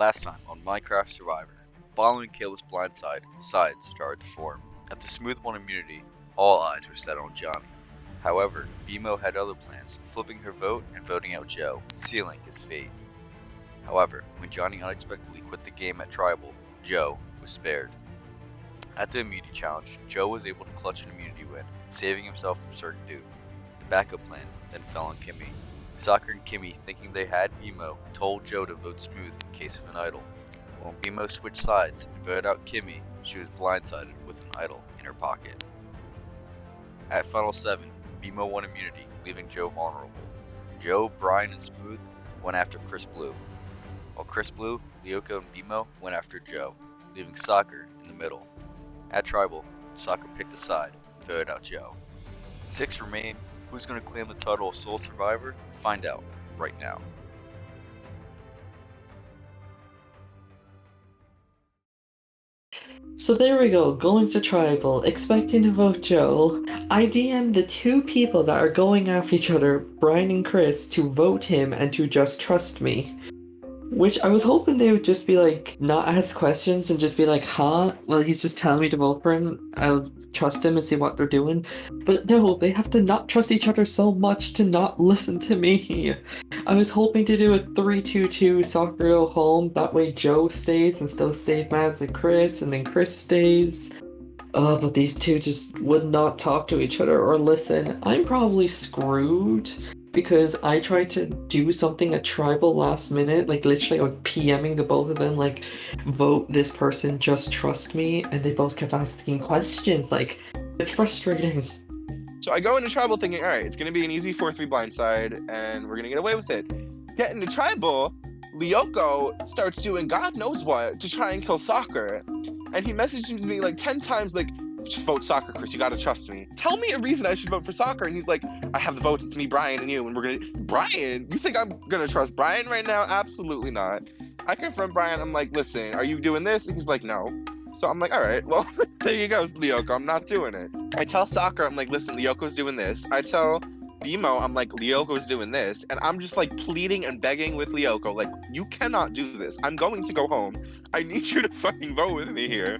Last time on Minecraft Survivor, following Kayla's blindside, sides started to form. At the Smooth 1 immunity, all eyes were set on Jonny. However, Bimo had other plans, flipping her vote and voting out Joe, sealing his fate. However, when Jonny unexpectedly quit the game at Tribal, Joe was spared. At the immunity challenge, Joe was able to clutch an immunity win, saving himself from certain doom. The backup plan then fell on Kimmi. Soccer and Kimmi, thinking they had Bimo, told Joe to vote Smooth in case of an idol. When Bimo switched sides and voted out Kimmi, she was blindsided with an idol in her pocket. At Funnel 7, Bimo won immunity, leaving Joe vulnerable. Joe, Brian, and Smooth went after Chris Blue, while Chris Blue, Lyoko, and Bimo went after Joe, leaving Soccer in the middle. At Tribal, Soccer picked a side and voted out Joe. 6 remain. Who's going to claim the title of Sole Survivor? Find out right now. So there we go, going to Tribal, expecting to vote Joe. I DM'd the 2 people that are going after each other, Brian and Chris, to vote him and to just trust me. Which I was hoping they would just be like, not ask questions and just be like, huh? Well, he's just telling me to vote for him. I'll trust him and see what they're doing. But no, they have to not trust each other so much to not listen to me. I was hoping to do a 3-2-2 Soccer go home. That way Joe stays and still stays mad at Chris, and then Chris stays. But these 2 just would not talk to each other or listen. I'm probably screwed because I tried to do something at Tribal last minute. Like, literally, I was PMing the both of them, like, vote this person, just trust me. And they both kept asking questions. Like, it's frustrating. So I go into Tribal thinking, alright, it's going to be an easy 4-3 blindside, and we're going to get away with it. Get into Tribal, Lyoko starts doing God knows what to try and kill Soccer. And he messaged me like 10 times, like, just vote Soccer, Chris, you gotta trust me. Tell me a reason I should vote for Soccer. And he's like, I have the votes, it's me, Brian, and you, and we're gonna... Brian? You think I'm gonna trust Brian right now? Absolutely not. I confront Brian, I'm like, listen, are you doing this? And he's like, no. So I'm like, all right, well, there you go, Lyoko, I'm not doing it. I tell Soccer, I'm like, listen, Lyoko's doing this. I tell Bimo, I'm like, Lyoko's doing this. And I'm just like pleading and begging with Lyoko, like, you cannot do this. I'm going to go home. I need you to fucking vote with me here.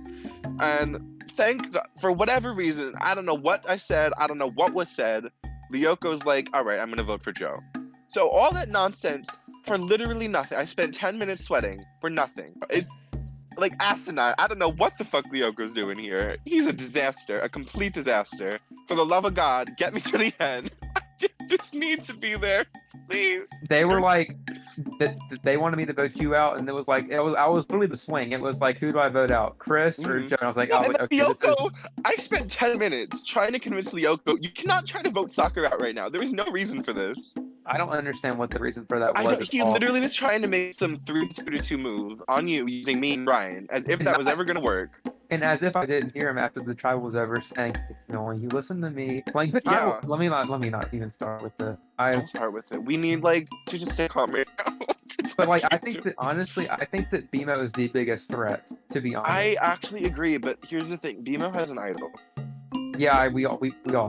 And thank God, for whatever reason, I don't know what I said, I don't know what was said, Lyoko's like, all right, I'm going to vote for Joe. So all that nonsense for literally nothing. I spent 10 minutes sweating for nothing. It's like asinine. I don't know what the fuck Lyoko's doing here. He's a disaster, a complete disaster. For the love of God, get me to the end. I just need to be there, please. They were like, they wanted me to vote you out, and it was like, I was literally the swing. It was like, who do I vote out, Chris or Joe? And I was like, Yeah, oh, okay, Lyoko, I spent 10 minutes trying to convince Lyoko, you cannot try to vote Soccer out right now. There is no reason for this. I don't understand what the reason for that was. He literally was trying to make some 3-2-2 move on you using me and Brian, as if that was ever going to work. And as if I didn't hear him after the Tribal was over, saying, if only you listen to me. Like, the Tribal, let me not even start with this. Don't start with it. We need, like, to just stay calm right now. But, like, I think that, honestly, I think that Bimo is the biggest threat, to be honest. I actually agree, but here's the thing. Bimo has an idol. Yeah, we all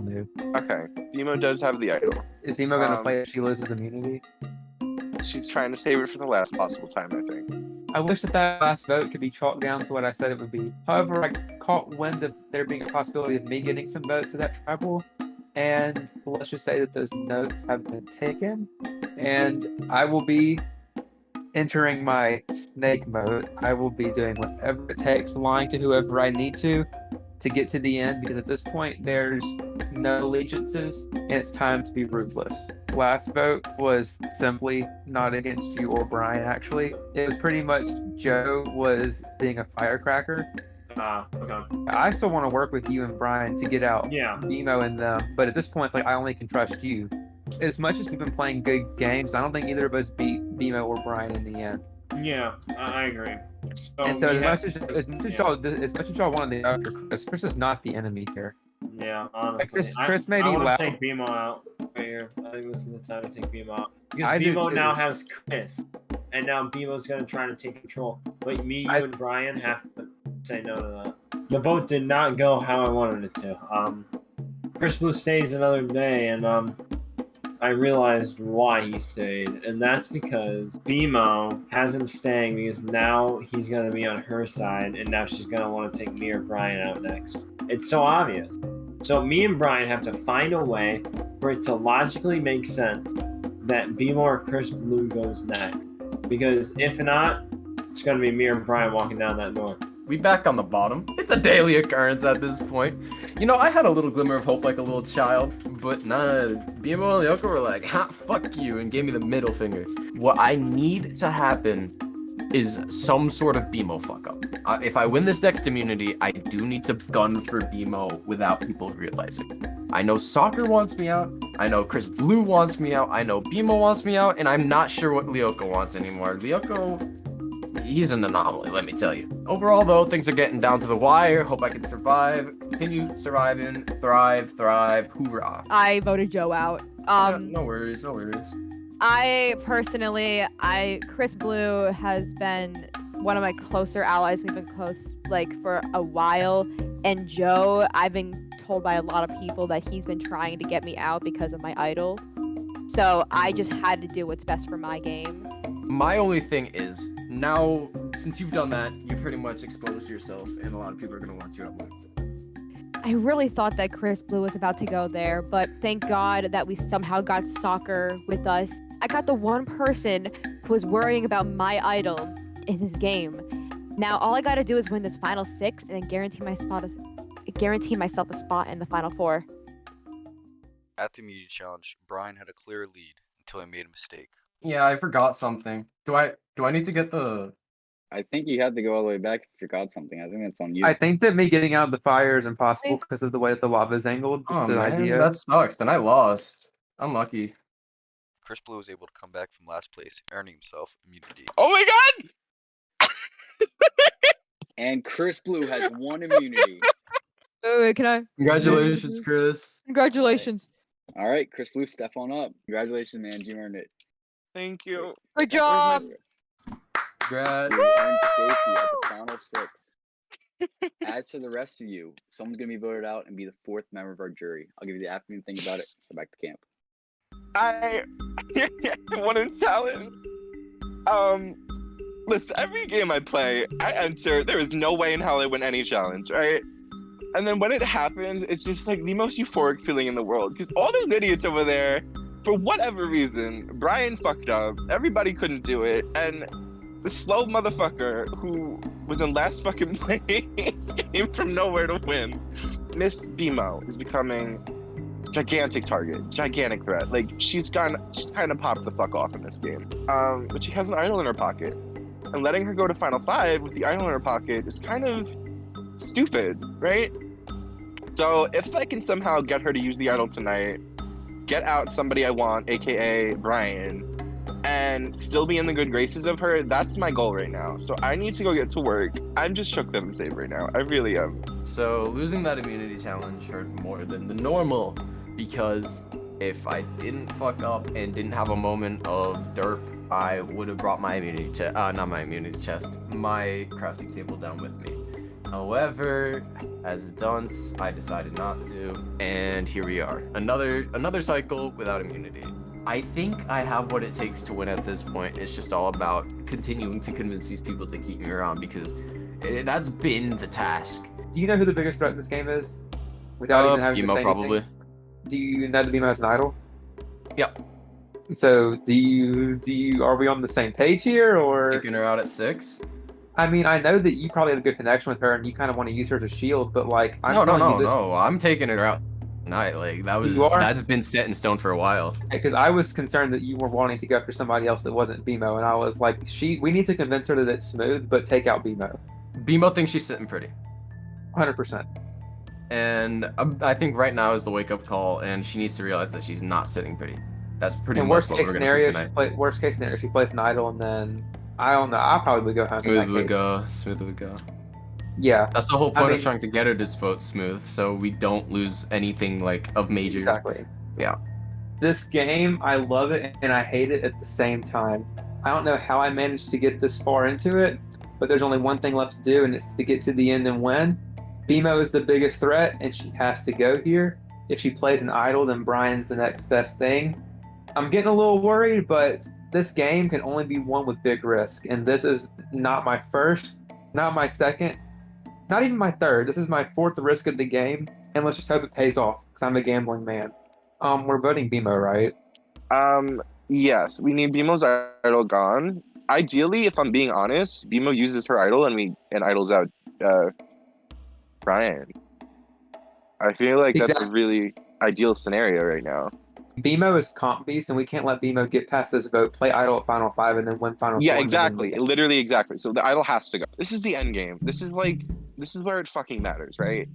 knew. Okay, Bimo does have the idol. Is Bimo going to play if she loses immunity? She's trying to save it for the last possible time, I think. I wish that last vote could be chalked down to what I said it would be. However, I caught wind of there being a possibility of me getting some votes at that Tribal, and let's just say that those notes have been taken, and I will be entering my snake mode. I will be doing whatever it takes, lying to whoever I need to get to the end, because at this point there's no allegiances and it's time to be ruthless. Last vote was simply not against you or Brian, actually. It was pretty much Joe was being a firecracker. Okay. I still want to work with you and Brian to get out Bimo and them, but at this point it's like I only can trust you. As much as we've been playing good games, I don't think either of us beat Bimo or Brian in the end. Yeah, I agree. So and so as much as y'all wanted to go after Chris is not the enemy here. Yeah, honestly. Chris may be I want loud. to take Bimo out right here. I think this is the time to take Bimo out. Because Bimo now has Chris, and now Bimo's going to try to take control. But me, you, and Brian have to say no to that. The vote did not go how I wanted it to. Chris Blue stays another day, and I realized why he stayed, and that's because BMO has him staying because now he's going to be on her side, and now she's going to want to take me or Brian out next. It's so obvious. So me and Brian have to find a way for it to logically make sense that BMO or Chris Blue goes next. Because if not, it's going to be me or Brian walking down that door. We back on the bottom. It's a daily occurrence at this point. You know, I had a little glimmer of hope like a little child, but nah, BMO and Lyoko were like, ha, fuck you, and gave me the middle finger. What I need to happen is some sort of BMO fuck up. If I win this next immunity, I do need to gun for BMO without people realizing. I know Soccer wants me out, I know Chris Blue wants me out, I know BMO wants me out, and I'm not sure what Lyoko wants anymore. Lyoko, he's an anomaly, let me tell you. Overall, though, things are getting down to the wire. Hope I can survive, continue surviving, thrive, hoorah. I voted Joe out. No worries. I personally, Chris Blue has been one of my closer allies. We've been close for a while. And Joe, I've been told by a lot of people that he's been trying to get me out because of my idol. So I just had to do what's best for my game. My only thing is, now, since you've done that, you pretty much exposed yourself, and a lot of people are going to want you out more. I really thought that Chris Blue was about to go there, but thank God that we somehow got Soccer with us. I got the one person who was worrying about my idol in this game. Now all I gotta do is win this final 6 and then guarantee myself a spot in the final 4. At the immunity challenge, Brian had a clear lead until he made a mistake. Yeah, I forgot something. Do I need to get the... I think you had to go all the way back if you forgot something. I think that's on you. I think that me getting out of the fire is impossible because of the way that the lava is angled. Just an idea. That sucks. Then I lost. Unlucky. Chris Blue was able to come back from last place, earning himself immunity. Oh my god! And Chris Blue has 1 immunity. Wait, can I? Congratulations, Chris. Congratulations. All right, Chris Blue, step on up. Congratulations, man. You earned it. Thank you. Good job. Congrats. You earned safety at the final 6. As to the rest of you, someone's going to be voted out and be the 4th member of our jury. I'll give you the afternoon to think about it. Go back to camp. I want to challenge. Listen, every game I play, I enter. There is no way in hell I win any challenge, right? And then when it happens, it's just like the most euphoric feeling in the world. Because all those idiots over there, for whatever reason, Brian fucked up. Everybody couldn't do it. And the slow motherfucker who was in last fucking place came from nowhere to win. Miss BMO is becoming gigantic target, gigantic threat. Like she's kind of popped the fuck off in this game. But she has an idol in her pocket, and letting her go to final 5 with the idol in her pocket is kind of stupid, right? So if I can somehow get her to use the idol tonight, get out somebody I want, aka Brian, and still be in the good graces of her, that's my goal right now. So I need to go get to work. I'm just shook them safe right now. I really am. So losing that immunity challenge hurt more than the normal, because if I didn't fuck up and didn't have a moment of derp, I would have brought my immunity chest, not my immunity chest, my crafting table down with me. However, as a dunce, I decided not to, and here we are. Another cycle without immunity. I think I have what it takes to win at this point. It's just all about continuing to convince these people to keep me around, because that's been the task. Do you know who the biggest threat in this game is? Without even having to say probably. anything? Do you know that BMO has an idol? Yep. So are we on the same page here, or? Taking her out at 6? I mean, I know that you probably have a good connection with her and you kind of want to use her as a shield, but like, No, I'm taking her out tonight. Like that's been set in stone for a while. Because I was concerned that you were wanting to go after somebody else that wasn't BMO, and I was like, we need to convince her that it's smooth, but take out BMO. BMO thinks she's sitting pretty. 100%. And I think right now is the wake-up call, and she needs to realize that she's not sitting pretty. That's pretty And much what we're going to do tonight. worst case scenario, she plays an idol, and then I don't know. I probably would go home. Smooth would go. Yeah. That's the whole point of trying to get her to vote smooth, so we don't lose anything like of major. Exactly. Yeah. This game, I love it and I hate it at the same time. I don't know how I managed to get this far into it, but there's only one thing left to do, and it's to get to the end and win. BMO is the biggest threat, and she has to go here. If she plays an idol, then Brian's the next best thing. I'm getting a little worried, but this game can only be won with big risk, and this is not my first, not my second, not even my third. This is my fourth risk of the game, and let's just hope it pays off, because I'm a gambling man. We're voting BMO, right? Yes, we need BMO's idol gone. Ideally, if I'm being honest, BMO uses her idol and idles out Brian. I feel like that's a really ideal scenario right now. BMO is comp beast, and we can't let BMO get past this vote, play idol at Final 5, and then win Final 4. Yeah, exactly. Literally exactly. So the idol has to go. This is the end game. This is where it fucking matters, right?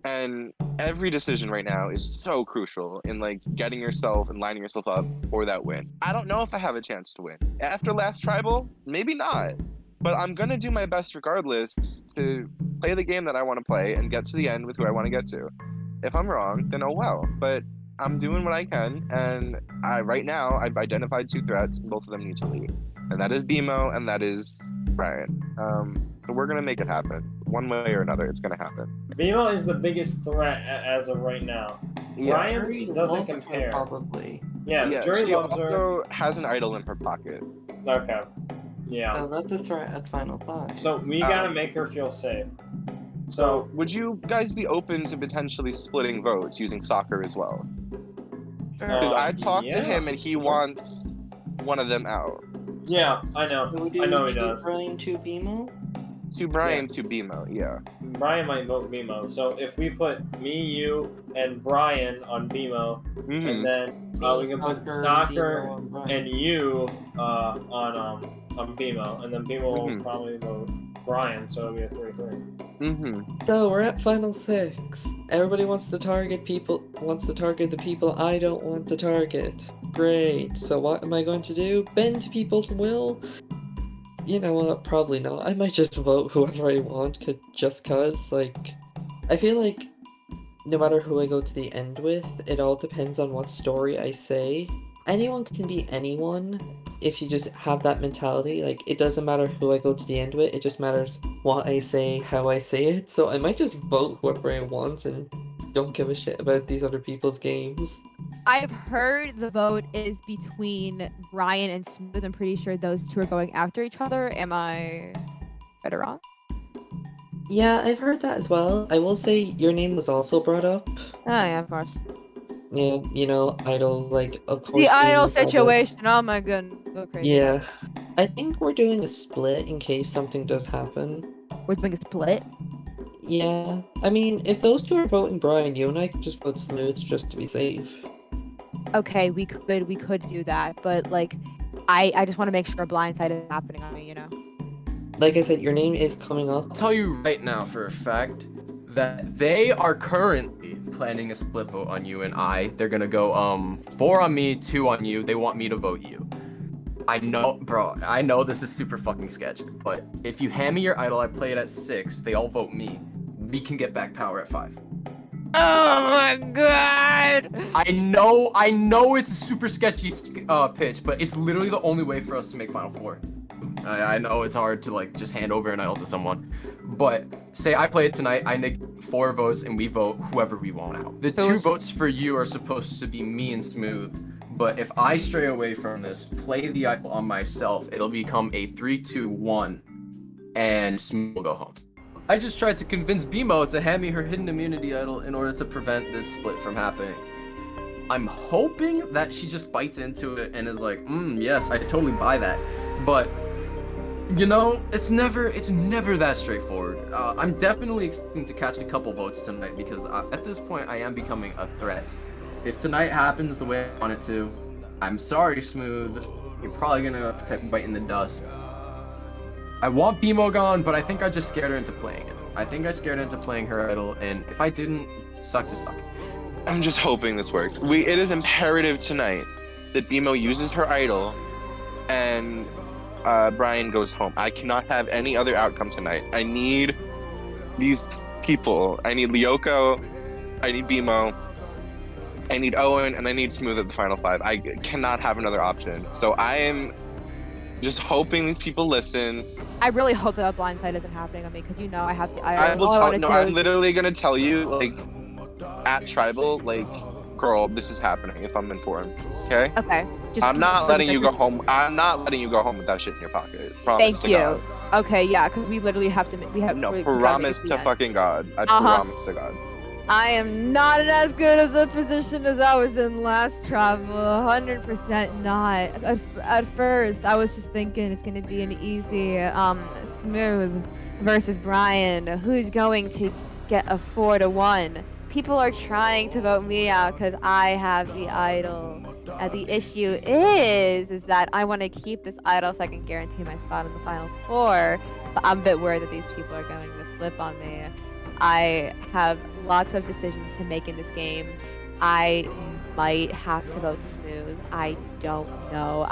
And every decision right now is so crucial in like getting yourself and lining yourself up for that win. I don't know if I have a chance to win. After last tribal, maybe not. But I'm gonna do my best regardless to play the game that I want to play and get to the end with who I want to get to. If I'm wrong, then oh well. But I'm doing what I can, and right now I've identified 2 threats, and both of them need to leave. And that is BMO and that is Brian. So we're gonna make it happen. One way or another, it's gonna happen. BMO is the biggest threat as of right now. Yeah. Brian doesn't compare. Probably. Yeah, Jury she loves also has an idol in her pocket. Okay. Yeah. Oh, that's a threat at Final 5. So we gotta make her feel safe. So would you guys be open to potentially splitting votes using soccer as well? Because I talked to him and he wants one of them out. Yeah, I know. I know he does. Brian to BMO? To Brian to BMO, yeah. Brian might vote BMO. So if we put me, you, and Brian on BMO, and then we can put Soccer and you on BMO, and then BMO will probably vote Brian, so it'll be a 3-3. So we're at Final 6. Everybody wants to target the people I don't want to target. Great. So what am I going to do? Bend people's will? You know what? Probably not. I might just vote whoever I want, just cause, like, I feel like no matter who I go to the end with, it all depends on what story I say. Anyone can be anyone if you just have that mentality. Like, it doesn't matter who I go to the end with, it just matters what I say, how I say it. So I might just vote whoever I want and don't give a shit about these other people's games. I've heard the vote is between Brian and Smooth. I'm pretty sure those two are going after each other. Am I right or wrong? Yeah, I've heard that as well. I will say your name was also brought up. Oh yeah, of course. Yeah, you know, idol, like, of course. The idol situation. Oh my goodness. Okay. Yeah. I think we're doing a split in case something does happen. We're doing a split? Yeah. I mean, if those two are voting Brian, you and I could just vote Smooth just to be safe. Okay, we could do that, but like, I just want to make sure Blindside is happening on me, you know. Like I said, your name is coming up. I'll tell you right now for a fact that they are currently planning a split vote on you and I. They're gonna go 4 on me, 2 on you. They want me to vote you. I know, bro. I know this is super fucking sketch, but if you hand me your idol, I play it at 6. They all vote me. We can get back power at 5. Oh my god! I know it's a super sketchy pitch, but it's literally the only way for us to make Final 4. I know it's hard to like just hand over an idol to someone, but say I play it tonight, I make 4 votes and we vote whoever we want out. The 2 votes for you are supposed to be me and Smooth, but if I stray away from this, play the idol on myself, it'll become a 3-2-1 and Smooth will go home. I just tried to convince BMO to hand me her hidden immunity idol in order to prevent this split from happening. I'm hoping that she just bites into it and is like, yes, I totally buy that. But, you know, it's never that straightforward. I'm definitely expecting to catch a couple votes tonight because at this point I am becoming a threat. If tonight happens the way I want it to, I'm sorry, Smooth. You're probably gonna bite in the dust. I want BMO gone, but I think I just scared her into playing it. I think I scared her into playing her idol, and if I didn't, sucks to suck. I'm just hoping this works. It is imperative tonight that BMO uses her idol and Brian goes home. I cannot have any other outcome tonight. I need these people. I need Lyoko, I need BMO, I need Owen, and I need Smooth at the Final 5. I cannot have another option. So I am just hoping these people listen. I really hope that Blindside isn't happening on me because you know I have. I'm literally gonna tell you, like, at Tribal, like, girl, this is happening if I'm informed. Okay? Okay. Just I'm not letting you go just- home. I'm not letting you go home with that shit in your pocket. Promise Thank to you. God. Okay, yeah, because we literally have to. We have. No, we gotta make promise it the to end. fucking God. I Uh-huh. promise to God. I am not in as good as a position as I was in last travel. 100% not. At first, I was just thinking it's gonna be an easy, smooth versus Brian, who's going to get a 4-1. People are trying to vote me out because I have the idol. And the issue is that I want to keep this idol so I can guarantee my spot in the final four. But I'm a bit worried that these people are going to flip on me. I have lots of decisions to make in this game. I might have to vote smooth. I don't know.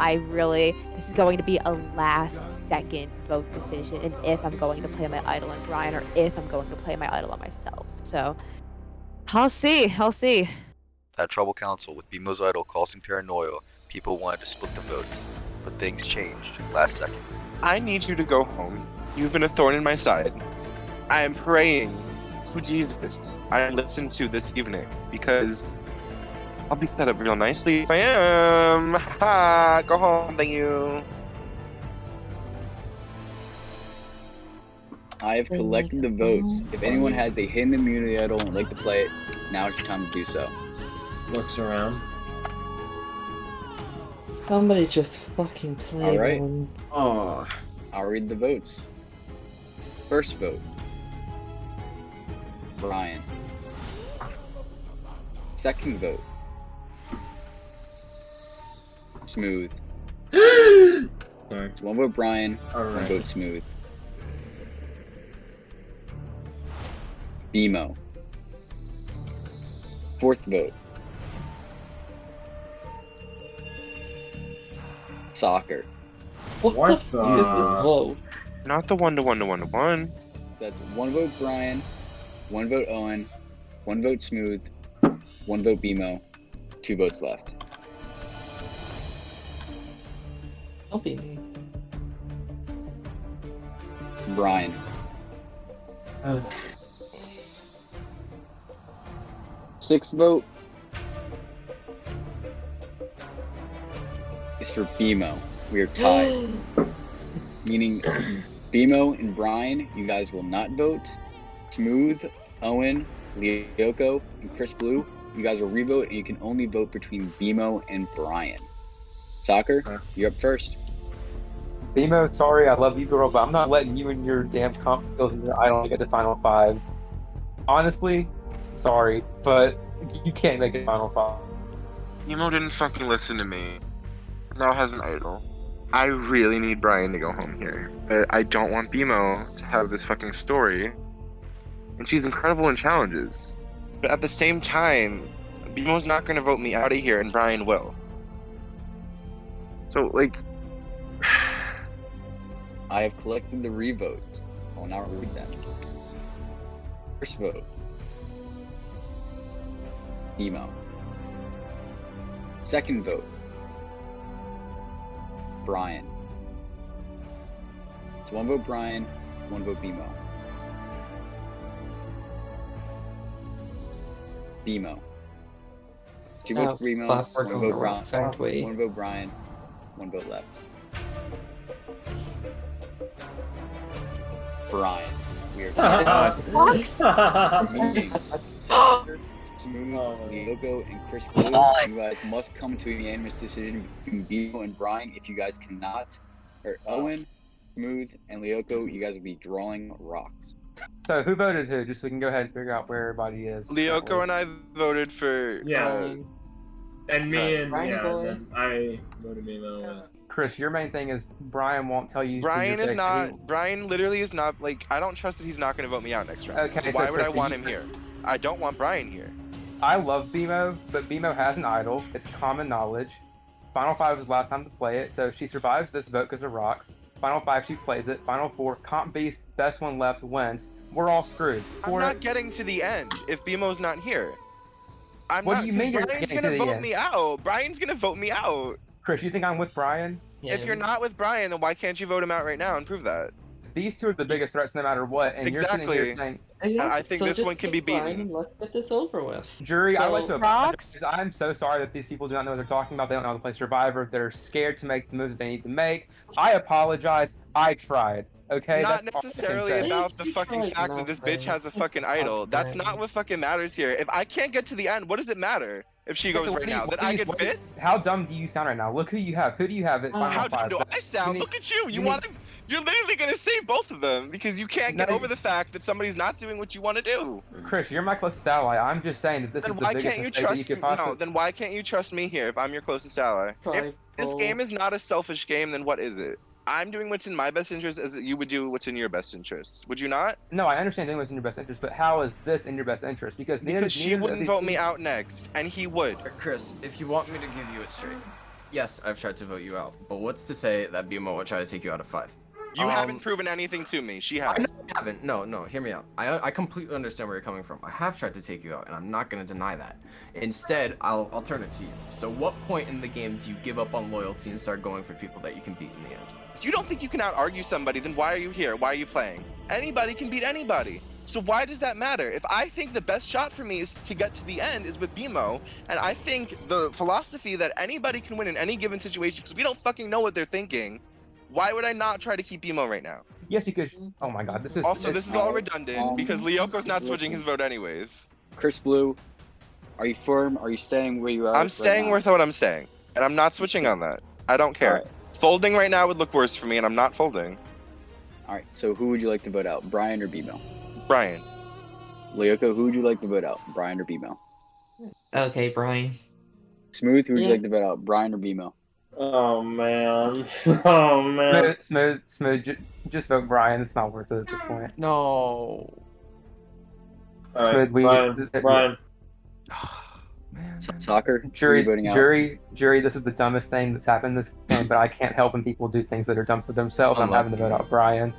This is going to be a last second vote decision, and if I'm going to play my idol on Brian or if I'm going to play my idol on myself. So, I'll see. At Trouble Council, with BMO's idol causing paranoia, people wanted to split the votes, but things changed last second. I need you to go home. You've been a thorn in my side. I am praying to Jesus I listen to this evening, because I'll beat that up real nicely if I am. Ha! Go home, thank you. I have collected the votes. If anyone has a hidden immunity idol and would like to play it, now is your time to do so. Looks around. Somebody just fucking play Alright. one. Oh. I'll read the votes. First vote, Brian. Second vote, Smooth. Sorry. It's one vote Brian, one Alright. vote Smooth. BMO. Fourth vote, Soccer. What What the fuck is the- this vote? Not the 1-to-1 to 1-to-1. So that's one vote Brian, one vote Owen, one vote Smooth, one vote BMO, 2 votes left. Don't be me. Brian. Oh. Sixth vote is for BMO. We are tied. Meaning BMO and Brian, you guys will not vote. Smooth, Owen, Lyoko, and Chris Blue, you guys will revote, and you can only vote between BMO and Brian. Soccer, you're up first. BMO, sorry, I love you, girl, but I'm not letting you and your damn comp skills and your idol get to Final 5. Honestly, sorry, but you can't make it Final 5. Nemo didn't fucking listen to me. Now has an idol. I really need Brian to go home here. I don't want BMO to have this fucking story. And she's incredible in challenges. But at the same time, BMO's not going to vote me out of here, and Brian will. So, like... I have collected the revote. I will now read them. First vote, BMO. Second vote, Brian. It's one vote Brian, one vote BMO. BMO. Two votes BMO, one vote Brian, Exactly. one vote Brian, one vote left. Brian. We are meeting Soccer, Smooth, Lyoko, and Chris Blue. You guys must come to a unanimous decision between BMO and Brian. If you guys cannot, or Owen, Smooth, and Lyoko, you guys will be drawing rocks. So who voted who? Just so we can go ahead and figure out where everybody is. Lyoko and I voted for... Yeah. And me and Brian yeah, boy. then I voted BMO. Chris, your main thing is Brian won't tell you. Brian is who- not... Brian literally is not... Like, I don't trust that he's not going to vote me out next round. Okay, so why so would I Chris, want you- him here? I don't want Brian here. I love BMO, but BMO has an idol. It's common knowledge. Final 5 was the last time to play it, so she survives this vote because of rocks. Final 5, she plays it. Final 4, comp beast, best one left wins. We're all screwed. I'm not getting to the end if BMO's not here. I'm What not, do you 'cause mean you're Brian's getting gonna to the vote end? me out. Brian's gonna vote me out. Chris, you think I'm with Brian? If you're not with Brian, then why can't you vote him out right now and prove that? these two are the biggest threats no matter what, and you're sitting here saying, And I think so this just one can be keep Brian beaten. and let's get this over with. Jury, I'd like to apologize. Rocks? I'm so sorry that these people do not know what they're talking about. They don't know how to play Survivor. They're scared to make the move that they need to make. I apologize. I tried. Okay? Not That's all I can necessarily say. about the You fucking tried fact that this bitch has a fucking idol. That's not what fucking matters here. If I can't get to the end, what does it matter if she goes So right now? That I get fifth? How dumb do you sound right now? Look who you have. Who do you have at final How dumb five? do I sound? Look at you. you need- You're literally gonna save both of them because you can't get Not over the fact that somebody's not doing what you want to do. Chris, you're my closest ally. I'm just saying that this Then is the why biggest can't you mistake that you trust could me? possibly. No, then why can't you trust me here if I'm your closest ally? If this game is not a selfish game, then what is it? I'm doing what's in my best interest as you would do what's in your best interest. Would you not? No, I understand doing what's in your best interest, but how is this in your best interest? Because she wouldn't vote me out next, and he would. Chris, if you want me to give you it straight, yes, I've tried to vote you out, but what's to say that BMO will try to take you out of 5? You haven't proven anything to me. She has. I haven't. No, hear me out. I completely understand where you're coming from. I have tried to take you out, and I'm not going to deny that. Instead, I'll turn it to you. So what point in the game do you give up on loyalty and start going for people that you can beat in the end? If you don't think you can out-argue somebody, then why are you here? Why are you playing? Anybody can beat anybody. So why does that matter? If I think the best shot for me is to get to the end is with BMO, and I think the philosophy that anybody can win in any given situation, because we don't fucking know what they're thinking, why would I not try to keep BMO right now? Yes, because oh my god, this is Also, this is all redundant because Lyoko's not switching his vote anyways. Chris Blue, are you firm? Are you staying where you are? I'm staying with what I'm saying, and I'm not switching on that. I don't care. Alright. Folding right now would look worse for me, and I'm not folding. All right. So who would you like to vote out, Brian or BMO? Brian. Lyoko, who would you like to vote out, Brian or BMO? Okay, Brian. Smooth, who would you like to vote out, Brian or BMO? Oh man. Oh man. Smooth. Just vote Brian. It's not worth it at this point. No. Alright, Brian. Soccer, who are you voting out? Jury. This is the dumbest thing that's happened this game, but I can't help when people do things that are dumb for themselves. I'm having to vote out Brian.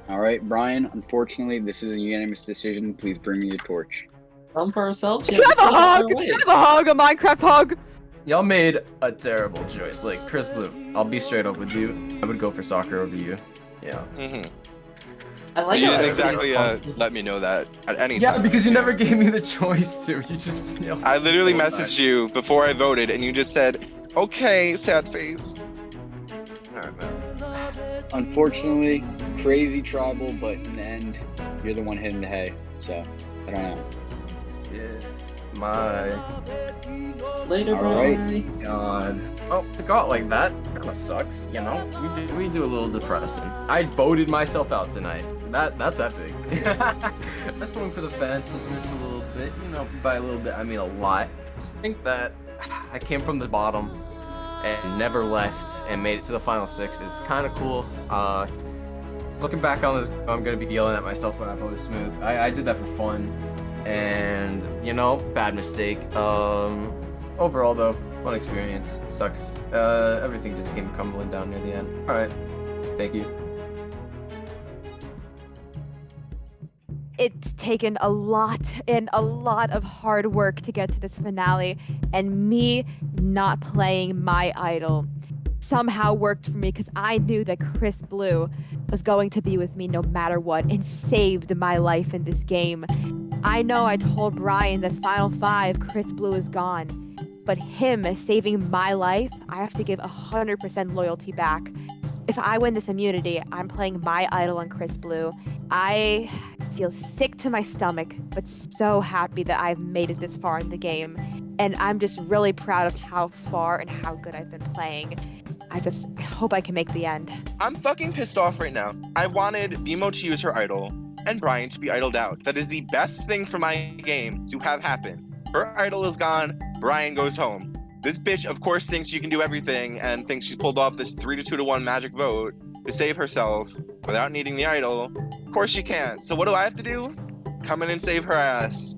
All right, Brian. Unfortunately, this is a unanimous decision. Please bring me the torch. For ourselves. Can I have a hug? Can I have a hug? A Minecraft hug? Y'all made a terrible choice. Like, Chris Blue, I'll be straight up with you. I would go for soccer over you. Yeah. Mm-hmm. I like You how didn't everybody exactly is let me know that at any Yeah, time. because you never gave me the choice to. You just, you know. I literally all messaged you before I voted, and you just said, "Okay, sad face." Alright, man. Unfortunately, crazy tribal, but in the end, you're the one hitting the hay. So, I don't know. Yeah. My Later, All Brian. right. God. Oh, to go out like that kind of sucks, you know? We do a little depressing. I voted myself out tonight. That's epic. Just going for the fans, missed a little bit, you know, by a little bit, I mean a lot. Just think that I came from the bottom and never left and made it to the final 6 is kind of cool. Looking back on this, I'm gonna be yelling at myself when I voted Smooth. I did that for fun, and you know, bad mistake. Overall though, fun experience. Sucks. Everything just came crumbling down near the end. All right, thank you. It's taken a lot of hard work to get to this finale, and me not playing my idol somehow worked for me because I knew that Chris Blue was going to be with me no matter what and saved my life in this game. I know I told Brian that Final 5, Chris Blue is gone, but him saving my life, I have to give 100% loyalty back. If I win this immunity, I'm playing my idol on Chris Blue. I feel sick to my stomach, but so happy that I've made it this far in the game. And I'm just really proud of how far and how good I've been playing. I hope I can make the end. I'm fucking pissed off right now. I wanted BMO to use her idol and Brian to be idled out. That is the best thing for my game to have happen. Her idol is gone, Brian goes home. This bitch, of course, thinks she can do everything and thinks she's pulled off this 3-2-1 magic vote to save herself without needing the idol. Of course she can't. So what do I have to do? Come in and save her ass.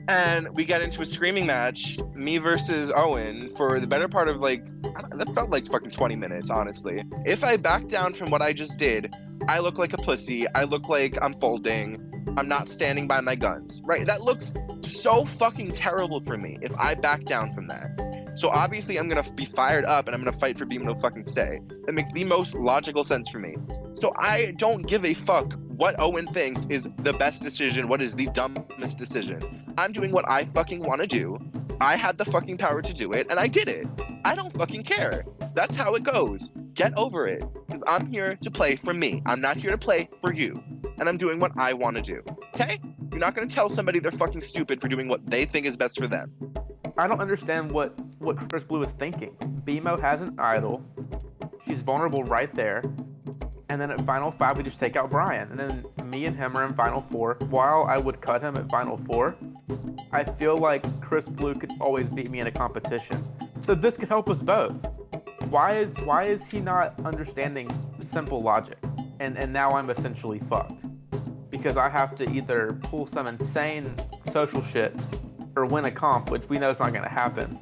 And we get into a screaming match, me versus Owen, for the better part of that felt like fucking 20 minutes, honestly. If I back down from what I just did, I look like a pussy. I look like I'm folding. I'm not standing by my guns, right? That looks so fucking terrible for me if I back down from that. So obviously I'm gonna be fired up and I'm gonna fight for Beemo to fucking stay. That makes the most logical sense for me. So I don't give a fuck what Owen thinks is the best decision, what is the dumbest decision. I'm doing what I fucking want to do. I had the fucking power to do it, and I did it. I don't fucking care. That's how it goes. Get over it. Because I'm here to play for me. I'm not here to play for you. And I'm doing what I want to do. Okay? You're not going to tell somebody they're fucking stupid for doing what they think is best for them. I don't understand what Chris Blue is thinking. Beemo has an idol. She's vulnerable right there. And then at Final 5, we just take out Brian. And then me and him are in Final 4. While I would cut him at Final 4, I feel like Chris Blue could always beat me in a competition. So this could help us both. Why is he not understanding simple logic? And now I'm essentially fucked. Because I have to either pull some insane social shit or win a comp, which we know is not going to happen.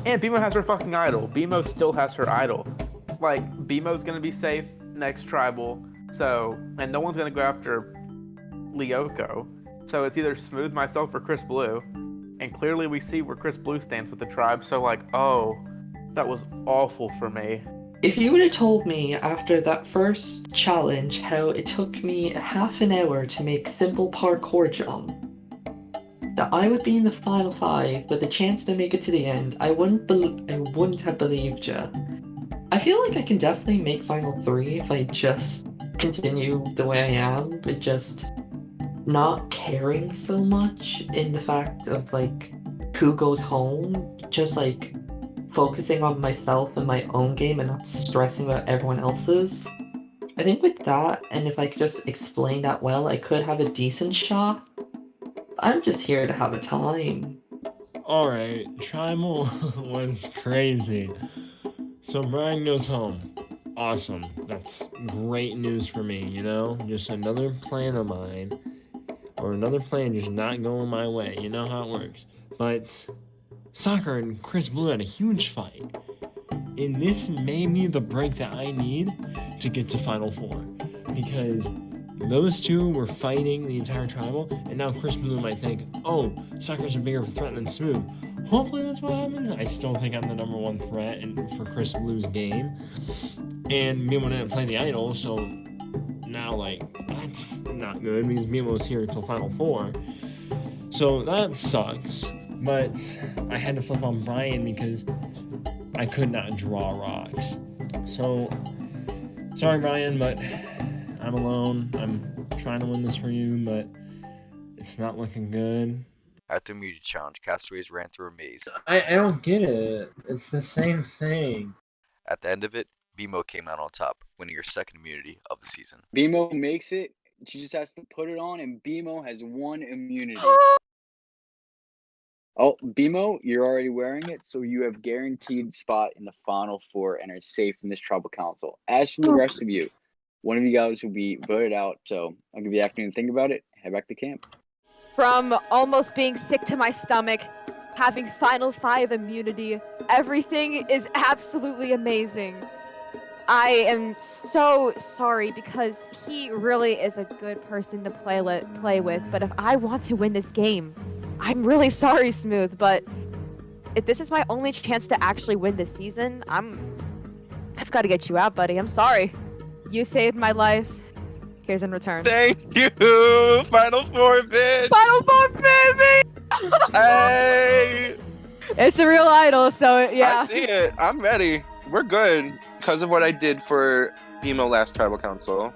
And Beemo has her fucking idol. Beemo still has her idol. Like, Beemo's going to be safe next tribal, and no one's gonna go after Lyoko, so it's either Smooth, myself, or Chris Blue, and clearly we see where Chris Blue stands with the tribe, so like, oh, that was awful for me. If you would have told me after that first challenge how it took me half an hour to make simple parkour jump, that I would be in the final 5 with a chance to make it to the end, I wouldn't have believed you. I feel like I can definitely make Final 3 if I just continue the way I am, but just not caring so much in the fact of like who goes home, just like focusing on myself and my own game and not stressing about everyone else's. I think with that, and if I could just explain that well, I could have a decent shot. I'm just here to have a time. Alright, Tribal was crazy. So Brian goes home. Awesome. That's great news for me, you know? Just another plan of mine. Or another plan just not going my way. You know how it works. But Soccer and Chris Blue had a huge fight. And this may be the break that I need to get to Final 4. Because those two were fighting the entire tribal, and now Chris Blue might think, oh, Soccer's a bigger threat than Smooth. Hopefully that's what happens. I still think I'm the number 1 threat for Chris Blue's game. And Mimo didn't play the idol, so now, like, that's not good because Mimo's here until Final 4. So that sucks. But I had to flip on Brian because I could not draw rocks. So, sorry Brian, but I'm alone. I'm trying to win this for you, but it's not looking good. At the immunity challenge, castaways ran through a maze. I don't get it. It's the same thing. At the end of it, Beemo came out on top, winning her second immunity of the season. Beemo makes it. She just has to put it on, and Beemo has 1 immunity. Oh, Beemo, you're already wearing it, so you have guaranteed spot in the Final 4 and are safe from this tribal council. As for the rest of you, one of you guys will be voted out, so I'll give you the afternoon to think about it. Head back to camp. From almost being sick to my stomach, having Final 5 immunity, everything is absolutely amazing. I am so sorry because he really is a good person to play with, but if I want to win this game, I'm really sorry, Smooth, but if this is my only chance to actually win this season, I've got to get you out, buddy. I'm sorry. You saved my life. Here's in return. Thank you! Final 4, bitch! Final 4, baby! Hey! It's a real idol, so yeah. I see it. I'm ready. We're good. Because of what I did for Beemo last tribal council,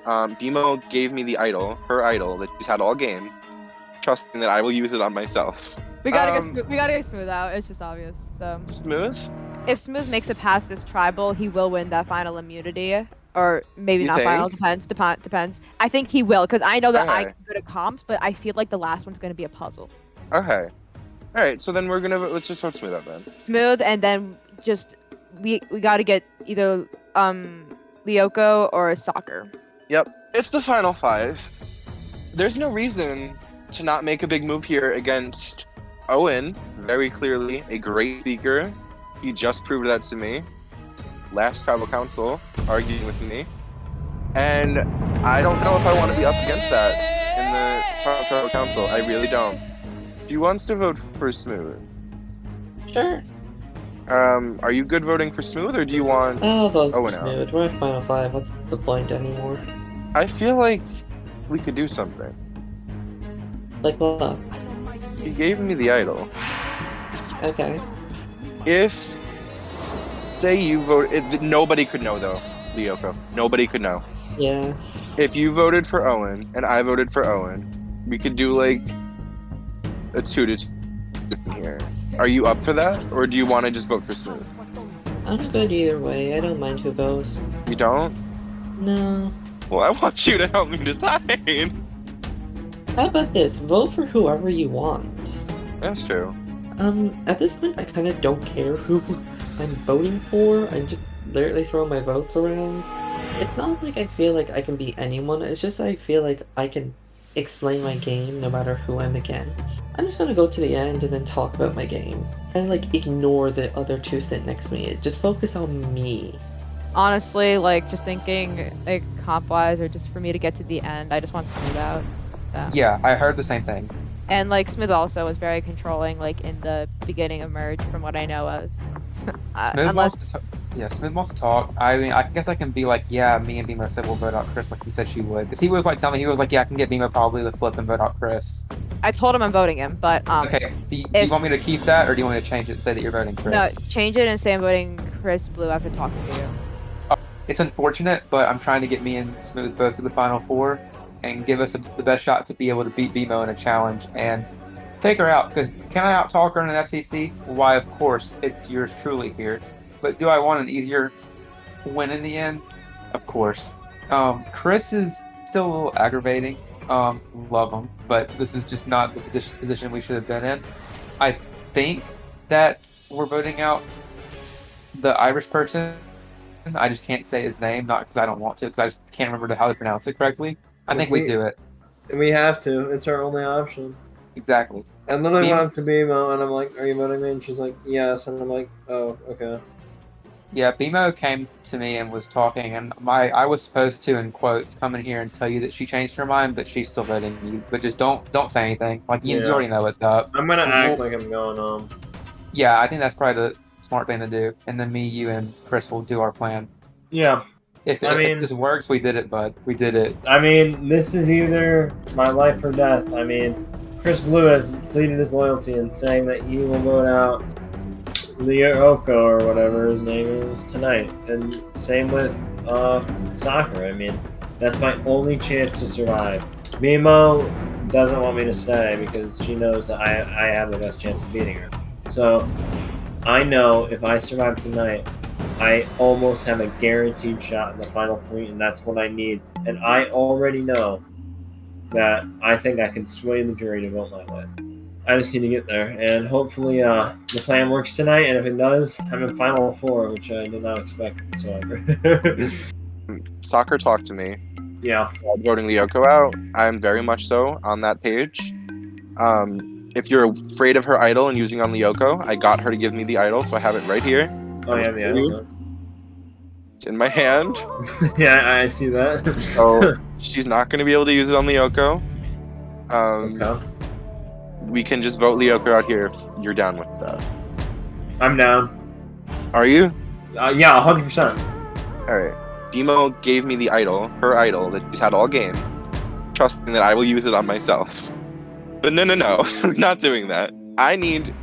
Beemo gave me the idol, her idol, that she's had all game, trusting that I will use it on myself. We gotta get Smooth out. It's just obvious. So Smooth? If Smooth makes it past this tribal, he will win that final immunity. Or maybe You not think? final, depends. I think he will, because I know that I Okay. can go to comps, but I feel like the last one's going to be a puzzle. Okay. Alright, so then let's just vote Smooth out then. Smooth, and then just, we got to get either Lyoko or Soccer. Yep. It's the Final 5. There's no reason to not make a big move here against Owen. Very clearly a great speaker. He just proved that to me. Last tribal council arguing with me. And I don't know if I want to be up against that in the final tribal council. I really don't. She wants to vote for Smooth. Sure. Are you good voting for Smooth, or do you want I'll vote for Owen out? Smooth. We're at final 5. What's the point anymore? I feel like we could do something. Like what? He gave me the idol. Okay. If, say you vote, nobody could know though, Lyoko. Nobody could know. Yeah. If you voted for Owen and I voted for Owen, we could do like a 2-2 here. Are you up for that, or do you want to just vote for Smooth? I'm good either way. I don't mind who goes. You don't? No. Well, I want you to help me decide. How about this? Vote for whoever you want. That's true. At this point, I kind of don't care who I'm voting for. I'm just literally throwing my votes around. It's not like I feel like I can beat anyone. It's just I feel like I can explain my game no matter who I'm against. I'm just gonna go to the end and then talk about my game. And like ignore the other two sitting next to me. Just focus on me. Honestly, like just thinking like comp-wise or just for me to get to the end, I just want Smooth out. So. Yeah, I heard the same thing. And like Smooth also was very controlling, like in the beginning of Merge, from what I know of. Smooth wants to talk. I mean, I guess I can be like, yeah, me and Beemo said we'll vote out Chris, like he said she would. Because he was like telling me, he was like, yeah, I can get Beemo probably to flip and vote out Chris. I told him I'm voting him, but Okay, so do you want me to keep that, or do you want me to change it and say that you're voting Chris? No, change it and say I'm voting Chris Blue after talking to you. It's unfortunate, but I'm trying to get me and Smooth both to the final 4 and give us the best shot to be able to beat Beemo in a challenge and take her out. Because can I out-talk her in an FTC? Why, of course, it's yours truly here. But do I want an easier win in the end? Of course. Chris is still a little aggravating. Love him, but this is just not the position we should have been in. I think that we're voting out the Irish person. I just can't say his name, not because I don't want to, because I just can't remember how to pronounce it correctly. I think we do it. We have to. It's our only option. Exactly. And then I went up to Beemo and I'm like, "Are you voting me?" And she's like, "Yes." And I'm like, "Oh, okay." Yeah, Beemo came to me and was talking, and I was supposed to, in quotes, come in here and tell you that she changed her mind, but she's still voting you. But just don't say anything. Like you already know what's up. I'm gonna act like I'm going home. Yeah, I think that's probably the smart thing to do. And then me, you, and Chris will do our plan. Yeah. If this works, we did it, bud. We did it. I mean, this is either my life or death. I mean, Chris Blue has pleaded his loyalty in saying that he will vote out Lyoko or whatever his name is tonight. And same with soccer. I mean, that's my only chance to survive. Beemo doesn't want me to stay because she knows that I have the best chance of beating her. So I know if I survive tonight, I almost have a guaranteed shot in the final 3, and that's what I need. And I already know that I think I can sway the jury to vote my way. I just need to get there, and hopefully the plan works tonight, and if it does, I'm in final 4, which I did not expect whatsoever. Soccer talked to me. Yeah. Voting Lyoko out, I'm very much so on that page. If you're afraid of her idol and using on Lyoko, I got her to give me the idol, so I have it right here. Oh, yeah, the idol. It's in my hand. Yeah, I see that. So she's not going to be able to use it on Lyoko. Okay. We can just vote Lyoko out here if you're down with that. I'm down. Are you? Yeah, 100%. Alright. Beemo gave me the idol, her idol, that she's had all game, trusting that I will use it on myself. But no, I'm not doing that. I need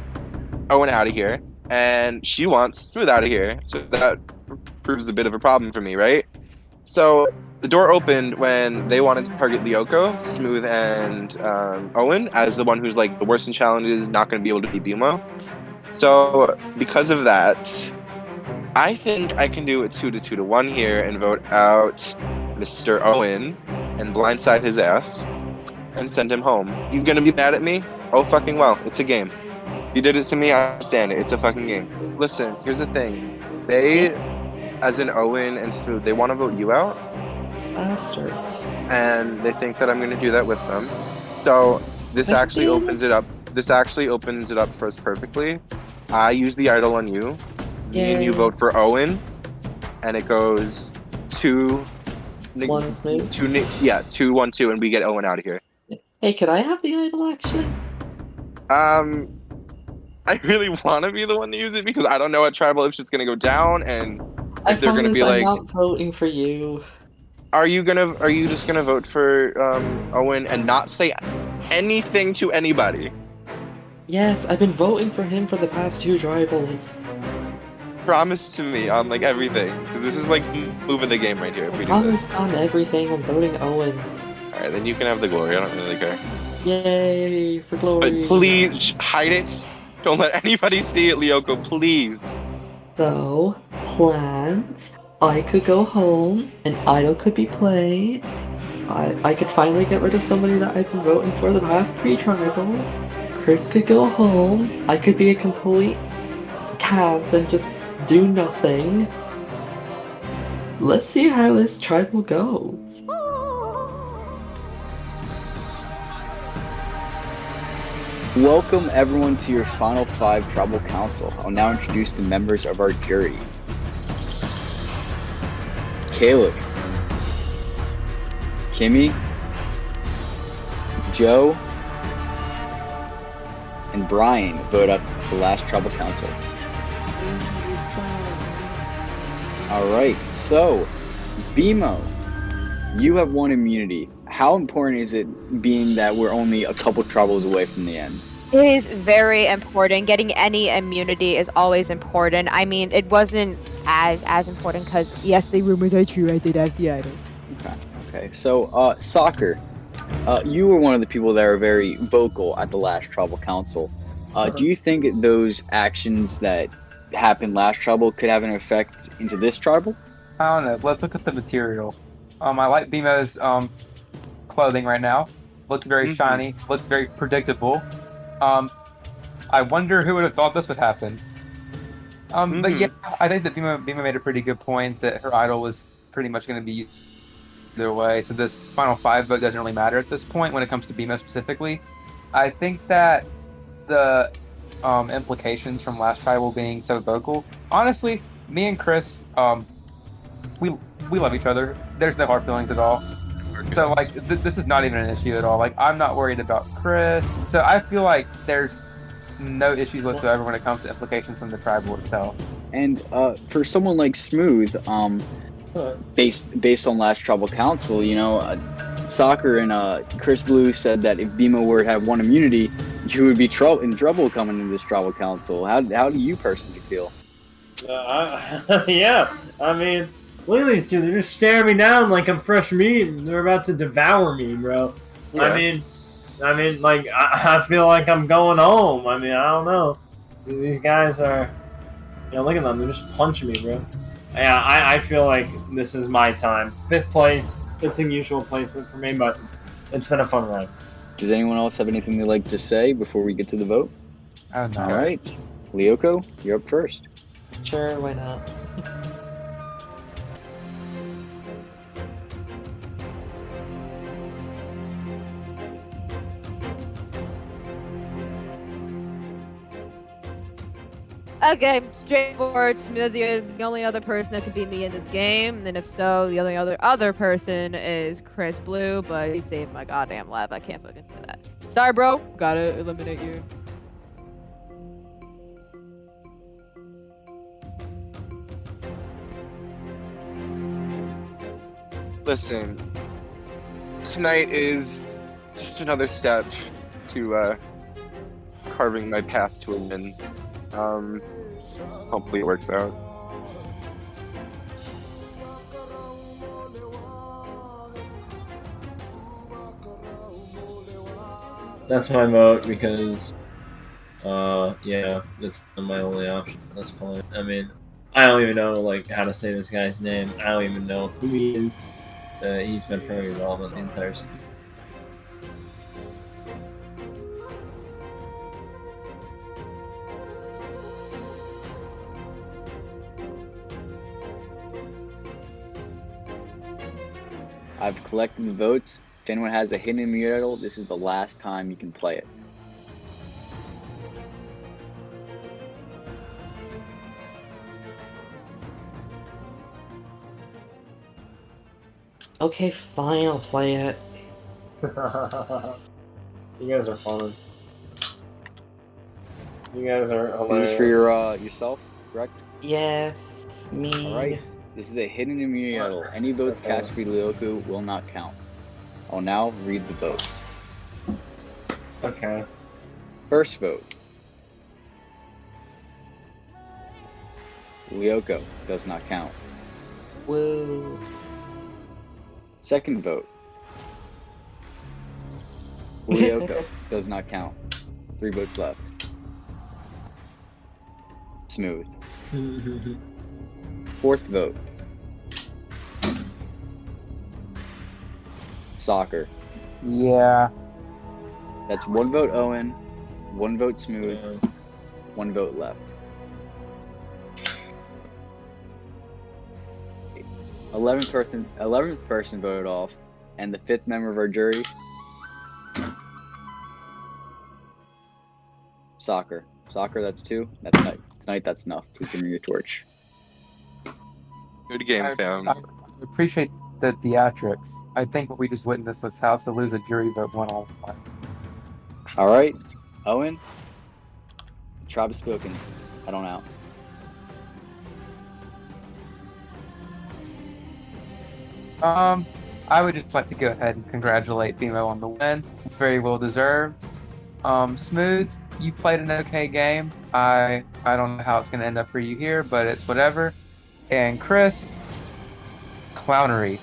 Owen out of here, and she wants Smooth out of here, so that proves a bit of a problem for me, right? So the door opened when they wanted to target Lyoko, Smooth, and Owen as the one who's like the worst in challenges, not going to be able to beat Beemo. So because of that, I think I can do a 2-2-1 here and vote out Mr. Owen and blindside his ass and send him home. He's going to be mad at me? Oh fucking well, it's a game. You did it to me, I understand it. It's a fucking game. Listen, here's the thing. They, as in Owen and Smooth, they want to vote you out. Bastards. And they think that I'm going to do that with them. So this actually opens it up. This actually opens it up for us perfectly. I use the idol on you. Me and you vote for Owen, and it goes 2-1 Smooth. 2-1-2, and we get Owen out of here. Hey, could I have the idol actually? I really want to be the one to use it because I don't know what tribal if it's gonna go down and I if they're gonna promise be I'm like, not voting for you. are you just gonna vote for Owen and not say anything to anybody? Yes, I've been voting for him for the past 2 tribals. Promise to me on like everything because this is like moving the game right here if we do Promise this. on everything, I'm voting Owen. All right, then you can have the glory. I don't really care. Yay, for glory. But please hide it. Don't let anybody see it, Lyoko. Please. So, planned. I could go home, an idol could be played. I could finally get rid of somebody that I've been voting for the past 3 tribals. Chris could go home. I could be a complete camp and just do nothing. Let's see how this tribal goes. Welcome everyone to your final 5 tribal council. I'll now introduce the members of our jury. Caleb, Kimmi, Joe, and Brian vote up the last tribal council. Alright, so BMO, you have 1 immunity. How important is it being that we're only a couple tribals away from the end? It is very important. Getting any immunity is always important. I mean, it wasn't as important because, yes, the rumors are true. I did have the idol. Okay. So, Soccer, you were one of the people that were very vocal at the last tribal council. Do you think those actions that happened last tribal could have an effect into this tribal? I don't know. Let's look at the material. I like BMO's clothing right now. Looks very shiny. Looks very predictable. I wonder who would have thought this would happen. But yeah, I think that BMO made a pretty good point that her idol was pretty much going to be either way. So this final 5 vote doesn't really matter at this point when it comes to BMO specifically. I think that the implications from last tribal being so vocal. Honestly, me and Chris, we love each other. There's no hard feelings at all. So like this is not even an issue at all. Like I'm not worried about Chris. So I feel like there's no issues whatsoever when it comes to implications from the tribal itself. And for someone like Smooth, based on last tribal council, you know, Soccer and Chris Blue said that if BMO were to have 1 immunity, you would be in trouble coming into this tribal council. How do you personally feel? Yeah, I mean, look at these two. They're just staring me down like I'm fresh meat, and they're about to devour me, bro. Yeah. I mean, like I feel like I'm going home. I mean, I don't know. These guys are, you know, look at them. They're just punching me, bro. Yeah, I feel like this is my time. 5th place. It's an unusual placement for me, but it's been a fun ride. Does anyone else have anything they'd like to say before we get to the vote? Oh, no. All right, Lyoko, you're up first. Sure, why not? Okay, straightforward, Smooth. You're the only other person that could beat me in this game. And if so, the only other person is Chris Blue, but he saved my goddamn life. I can't fucking do that. Sorry, bro. Gotta eliminate you. Listen, tonight is just another step to carving my path to a win. Hopefully it works out. That's my vote because, yeah, that's my only option at this point. I mean, I don't even know like how to say this guy's name. I don't even know who he is. He's been pretty relevant the entire season. I've collected the votes. If anyone has a hidden immunity idol, this is the last time you can play it. Okay, fine, I'll play it. You guys are fun. You guys are hilarious. Is this for your yourself, correct? Yes, me. Alright. This is a hidden immunity idol. Any votes cast for Lyoko will not count. I'll now read the votes. Okay. First vote. Lyoko does not count. Woo. Second vote. Lyoko does not count. 3 votes left. Smooth. Fourth vote. Soccer. Yeah. That's 1 vote Owen, 1 vote Smooth, 1 vote left. 11th person voted off, and the 5th member of our jury. Soccer. Soccer, that's 2. That's night. Tonight, that's enough. Please give me your torch. Good game, fam. I appreciate the theatrics. I think what we just witnessed was how to lose a jury vote 1-on-1. Alright, Owen. The tribe has spoken. Head on out. I would just like to go ahead and congratulate Bimo on the win. Very well deserved. Smooth, you played an okay game. I don't know how it's gonna end up for you here, but it's whatever. And Chris, clownery.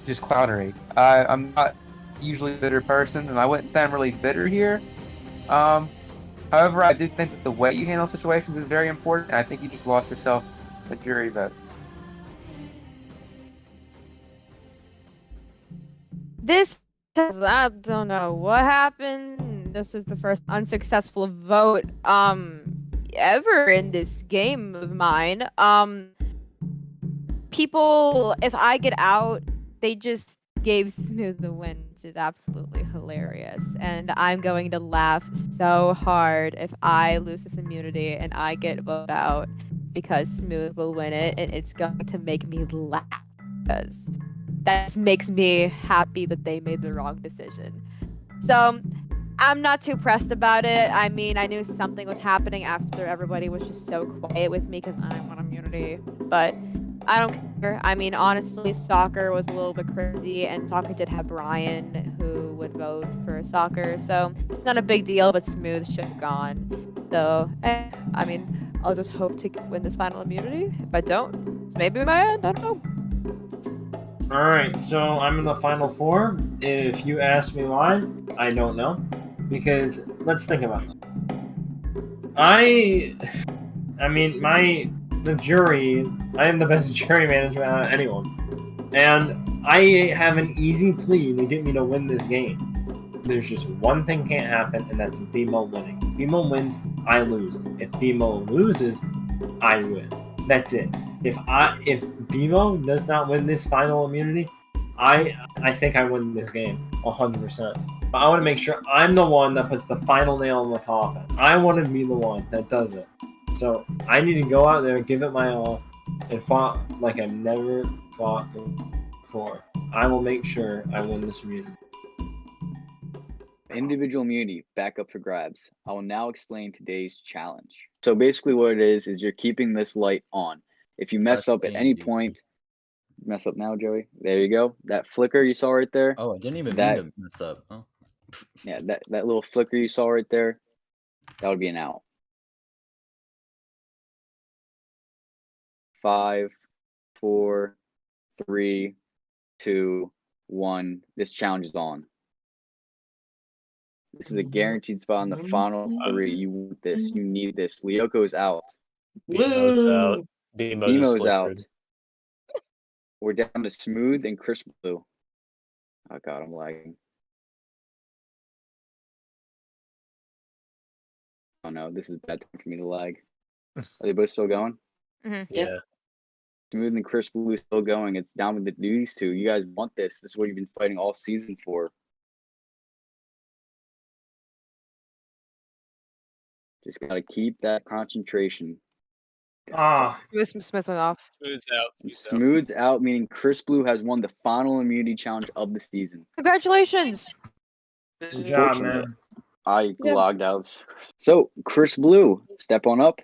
Just clownery. I'm not usually a bitter person, and I wouldn't say I'm really bitter here. However, I do think that the way you handle situations is very important, and I think you just lost yourself a jury vote. I don't know what happened. This is the first unsuccessful vote ever in this game of mine. People, if I get out, they just gave Smooth the win, which is absolutely hilarious. And I'm going to laugh so hard if I lose this immunity and I get voted out because Smooth will win it, and it's going to make me laugh because that just makes me happy that they made the wrong decision. So I'm not too pressed about it. I mean, I knew something was happening after everybody was just so quiet with me because I want immunity, but I don't care. I mean, honestly, soccer was a little bit crazy, and soccer did have Brian who would vote for soccer, so it's not a big deal, but Smooth should have gone. So, I mean, I'll just hope to win this final immunity. If I don't, it's maybe my end. I don't know. Alright, so I'm in the final 4. If you ask me why, I don't know. Because, let's think about it. I mean, the jury, I am the best jury manager out of anyone. And I have an easy plea to get me to win this game. There's just one thing can't happen, and that's Bimo winning. If Bimo wins, I lose. If Bimo loses, I win. That's it. If Bimo does not win this final immunity, I think I win this game 100%. But I want to make sure I'm the one that puts the final nail in the coffin. I want to be the one that does it. So I need to go out there, give it my all, and fight like I've never fought before. I will make sure I win this immunity. Individual immunity, back up for grabs. I will now explain today's challenge. So basically what it is you're keeping this light on. If you mess up at any point, mess up now, Joey. There you go. That flicker you saw right there. Oh, I didn't even mean to mess up. Oh. Yeah, that little flicker you saw right there, that would be an out. 5, 4, 3, 2, 1. This challenge is on. This is a guaranteed spot in the final 3. You want this. You need this. Lyoko's out. Bimo's out. Bimo's out. We're down to Smooth and Chris Blue. Oh god, I'm lagging. Oh no, this is bad time for me to lag. Are they both still going? Mm-hmm. Yeah. Smooth and Chris Blue still going. It's down to these 2. You guys want this. This is what you've been fighting all season for. Just gotta keep that concentration. Smooth went off. Smooth's out, meaning Chris Blue has won the final immunity challenge of the season. Congratulations! Good job, man. I Yeah. logged out. So, Chris Blue, step on up.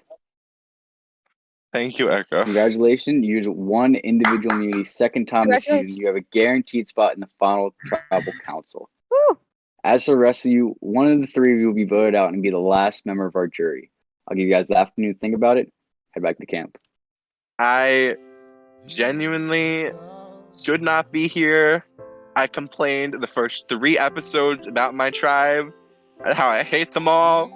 Thank you, Echo. Congratulations. You used one individual immunity. Second time this season. You have a guaranteed spot in the final tribal council. Woo! As for the rest of you, one of the three of you will be voted out and be the last member of our jury. I'll give you guys the afternoon to think about it. Head back to camp. I genuinely should not be here. I complained the first 3 episodes about my tribe and how I hate them all.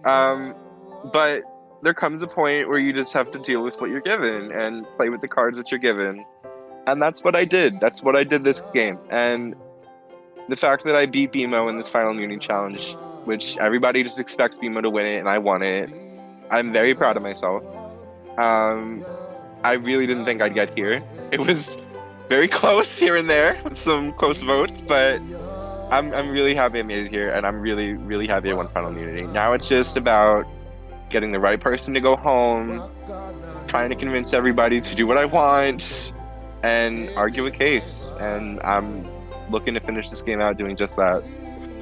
But there comes a point where you just have to deal with what you're given and play with the cards that you're given. And that's what I did. That's what I did this game. And the fact that I beat BMO in this final immunity challenge, which everybody just expects BMO to win it, and I won it, I'm very proud of myself. I really didn't think I'd get here. It was very close here and there with some close votes, but I'm really happy I made it here, and I'm really, really happy I won final immunity. Now it's just about getting the right person to go home, trying to convince everybody to do what I want, and argue a case. And I'm looking to finish this game out doing just that.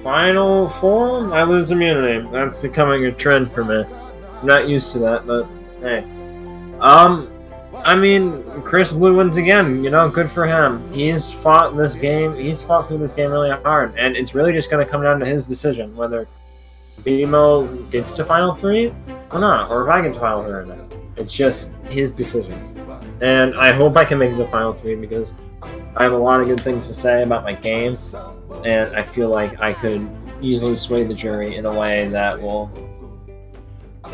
Final form, I lose immunity. That's becoming a trend for me. I'm not used to that, but hey. I mean, Chris Blue wins again. You know, good for him. He's fought this game. He's fought through this game really hard, and it's really just going to come down to his decision whether BMO gets to Final 3 or not, or if I get to Final 3 or not. It's just his decision, and I hope I can make it to Final 3 because I have a lot of good things to say about my game, and I feel like I could easily sway the jury in a way that will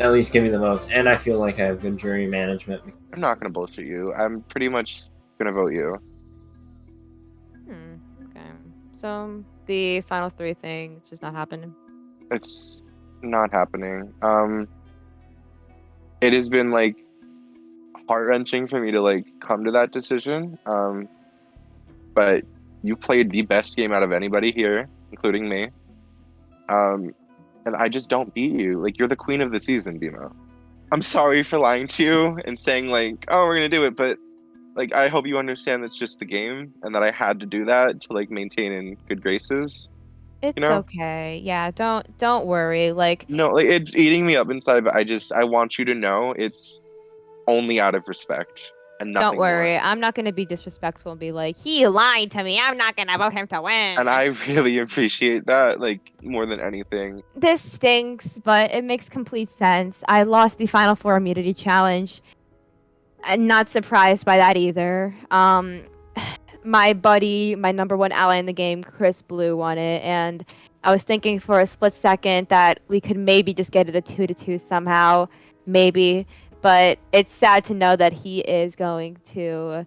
at least give me the votes, and I feel like I have good jury management. I'm not going to bullshit you. I'm pretty much going to vote you. Okay. So the Final 3 thing, it's just not happening. It's not happening. It has been like heart-wrenching for me to like come to that decision. But you've played the best game out of anybody here, including me. And I just don't beat you. Like, you're the queen of the season, BMO. I'm sorry for lying to you and saying like, oh, we're gonna do it, but like, I hope you understand that's just the game and that I had to do that to like maintain in good graces. It's You know? okay. Yeah, don't worry. Like, No, like, it's eating me up inside, but I want you to know it's only out of respect and nothing don't worry. more. I'm not going to be disrespectful and be like, he lied to me. I'm not going to vote him to win. And I really appreciate that, like, more than anything. This stinks, but it makes complete sense. I lost the Final 4 immunity challenge. I'm not surprised by that either. My buddy, my number 1 ally in the game, Chris Blue, won it, and I was thinking for a split second that we could maybe just get it a 2-2 somehow, maybe. But it's sad to know that he is going to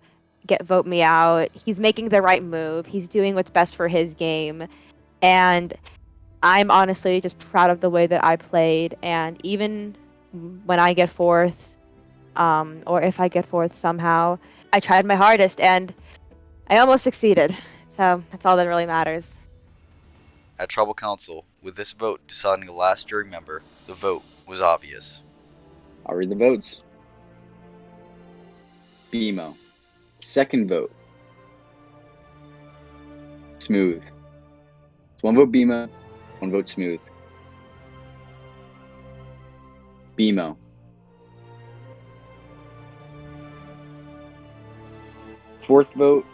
vote me out. He's making the right move. He's doing what's best for his game, and I'm honestly just proud of the way that I played. And even when I get 4th, or if I get 4th somehow, I tried my hardest, and I almost succeeded. So that's all that really matters. At Tribal Council, with this vote deciding the last jury member, the vote was obvious. I'll read the votes. BMO. Second vote. Smooth. It's 1 vote BMO, 1 vote Smooth. BMO. Fourth vote.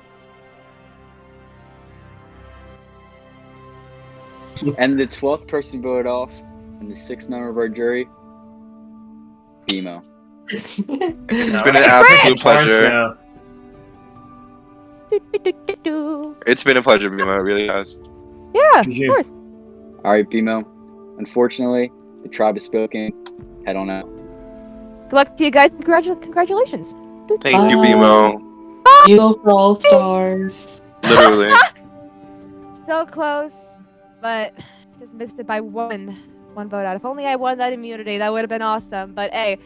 And the 12th person voted off, and the 6th member of our jury, BMO. It's been an absolute pleasure. It's been a pleasure, BMO. It really has. Yeah, of course. All right, BMO. Unfortunately, the tribe has spoken. Head on out. Good luck to you guys. Congratulations. Thank you, BMO. You go for All Stars. Literally. So close, but just missed it by one vote out. If only I won that immunity, that would have been awesome. But hey,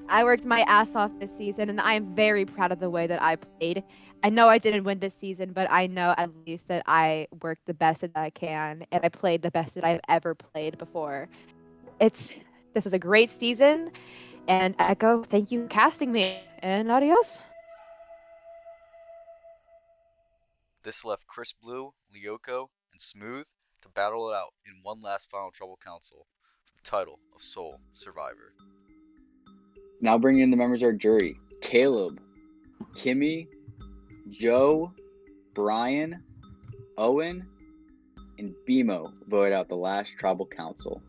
I worked my ass off this season, and I am very proud of the way that I played. I know I didn't win this season, but I know at least that I worked the best that I can, and I played the best that I've ever played before. This is a great season, and Echo, thank you for casting me, and adios. This left Chris Blue, Lyoko, and Smooth to to battle it out in one last final Trouble Council for the title of sole survivor. Now bringing in the members of our jury: Caleb, Kimmi, Joe, Brian, Owen, and Bimo voted out the last tribal council.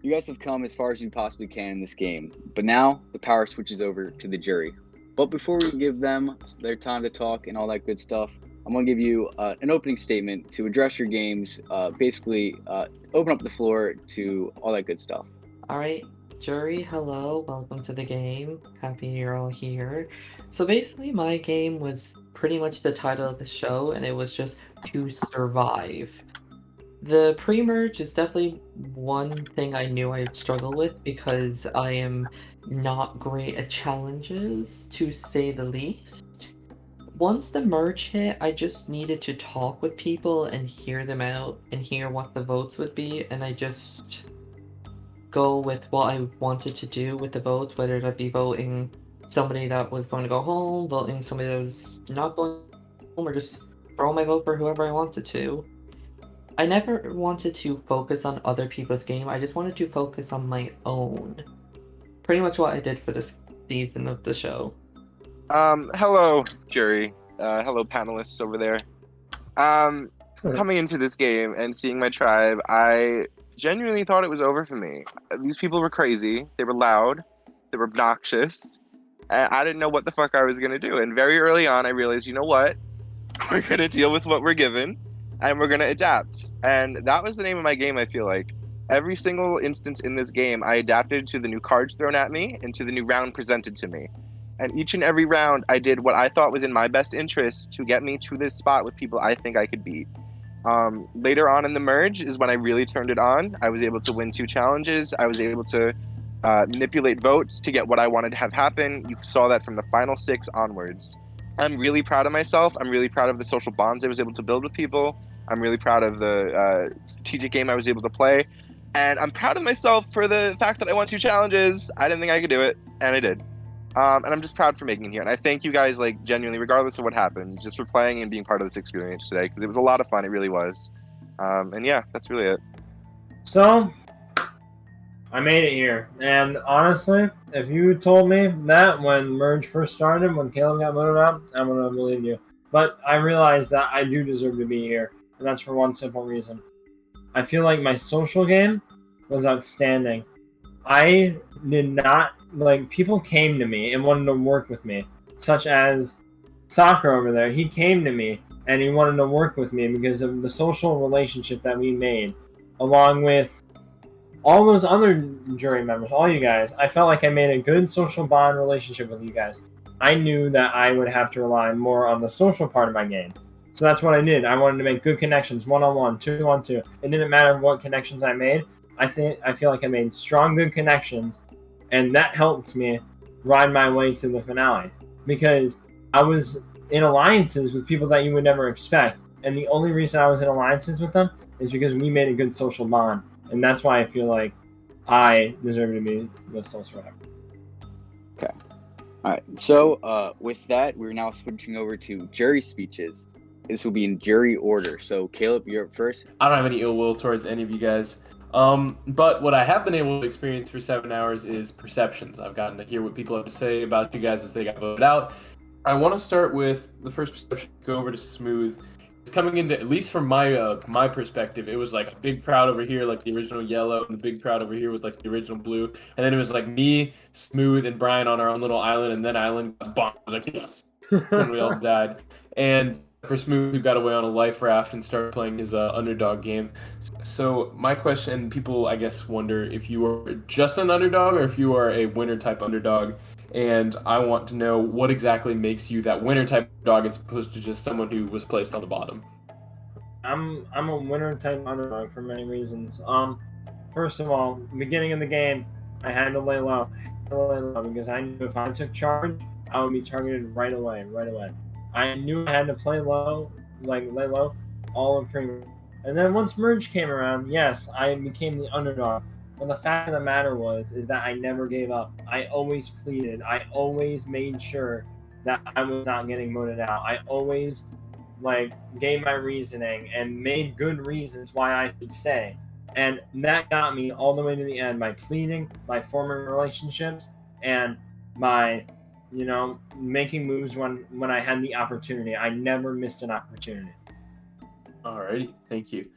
You guys have come as far as you possibly can in this game, but now the power switches over to the jury. But before we give them their time to talk and all that good stuff, I'm going to give you an opening statement to address your games, basically open up the floor to all that good stuff. Alright, jury, hello, welcome to the game. Happy you're all here. So basically my game was pretty much the title of the show, and it was just to survive. The pre-merge is definitely one thing I knew I'd struggle with because I am not great at challenges, to say the least. Once the merge hit, I just needed to talk with people and hear them out and hear what the votes would be, and I just go with what I wanted to do with the votes, whether that be voting somebody that was going to go home, voting somebody that was not going home, or just throw my vote for whoever I wanted to. I never wanted to focus on other people's game, I just wanted to focus on my own. Pretty much what I did for this season of the show. Hello, jury. Hello, panelists over there. Coming into this game and seeing my tribe, I genuinely thought it was over for me. These people were crazy. They were loud. They were obnoxious. And I didn't know what the fuck I was going to do. And very early on, I realized, you know what? We're going to deal with what we're given. And we're going to adapt. And that was the name of my game, I feel like. Every single instance in this game, I adapted to the new cards thrown at me and to the new round presented to me. And each and every round, I did what I thought was in my best interest to get me to this spot with people I think I could beat. Later on in the merge is when I really turned it on. I was able to win 2 challenges. I was able to manipulate votes to get what I wanted to have happen. You saw that from the final 6 onwards. I'm really proud of myself. I'm really proud of the social bonds I was able to build with people. I'm really proud of the strategic game I was able to play. And I'm proud of myself for the fact that I won 2 challenges. I didn't think I could do it, and I did. And I'm just proud for making it here. And I thank you guys, like, genuinely, regardless of what happened, just for playing and being part of this experience today, because it was a lot of fun. It really was. And yeah, that's really it. So, I made it here. And honestly, if you told me that when Merge first started, when Caleb got voted out, I would have believed you. But I realized that I do deserve to be here. And that's for one simple reason. I feel like my social game was outstanding. I did not, like, people came to me and wanted to work with me, such as Soccer over there. He came to me and he wanted to work with me because of the social relationship that we made, along with all those other jury members, all you guys. I felt like I made a good social bond relationship with you guys. I knew that I would have to rely more on the social part of my game. So that's what I did. I wanted to make good connections, 1-on-1, 2-on-2. It didn't matter what connections I made. I feel like I made strong, good connections, and that helped me ride my way to the finale. Because I was in alliances with people that you would never expect, and the only reason I was in alliances with them is because we made a good social bond, and that's why I feel like I deserve to be the sole survivor. Okay. All right. So with that, we're now switching over to jury speeches. This will be in jury order. So Caleb, you're up first. I don't have any ill will towards any of you guys. But what I have been able to experience for 7 hours is perceptions. I've gotten to hear what people have to say about you guys as they got voted out. I want to start with the first perception, go over to Smooth. It's coming into, at least from my perspective, it was like a big crowd over here, like the original yellow, and a big crowd over here with like the original blue. And then it was like me, Smooth, and Brian on our own little island, and then Island got bombed. Like, when we all died. And for Smooth, who got away on a life raft and started playing his underdog game. So my question, people I guess wonder if you are just an underdog or if you are a winner type underdog. And I want to know what exactly makes you that winner type dog as opposed to just someone who was placed on the bottom. I'm a winner type underdog for many reasons. First of all, beginning of the game, I had to lay low. Because I knew if I took charge, I would be targeted right away. I knew I had to play low, lay low, all of premium. And then once Merge came around, yes, I became the underdog. But the fact of the matter is that I never gave up. I always pleaded. I always made sure that I was not getting voted out. I always like gave my reasoning and made good reasons why I should stay. And that got me all the way to the end by pleading, by forming relationships, and by, making moves when I had the opportunity. I never missed an opportunity. Alrighty, thank you.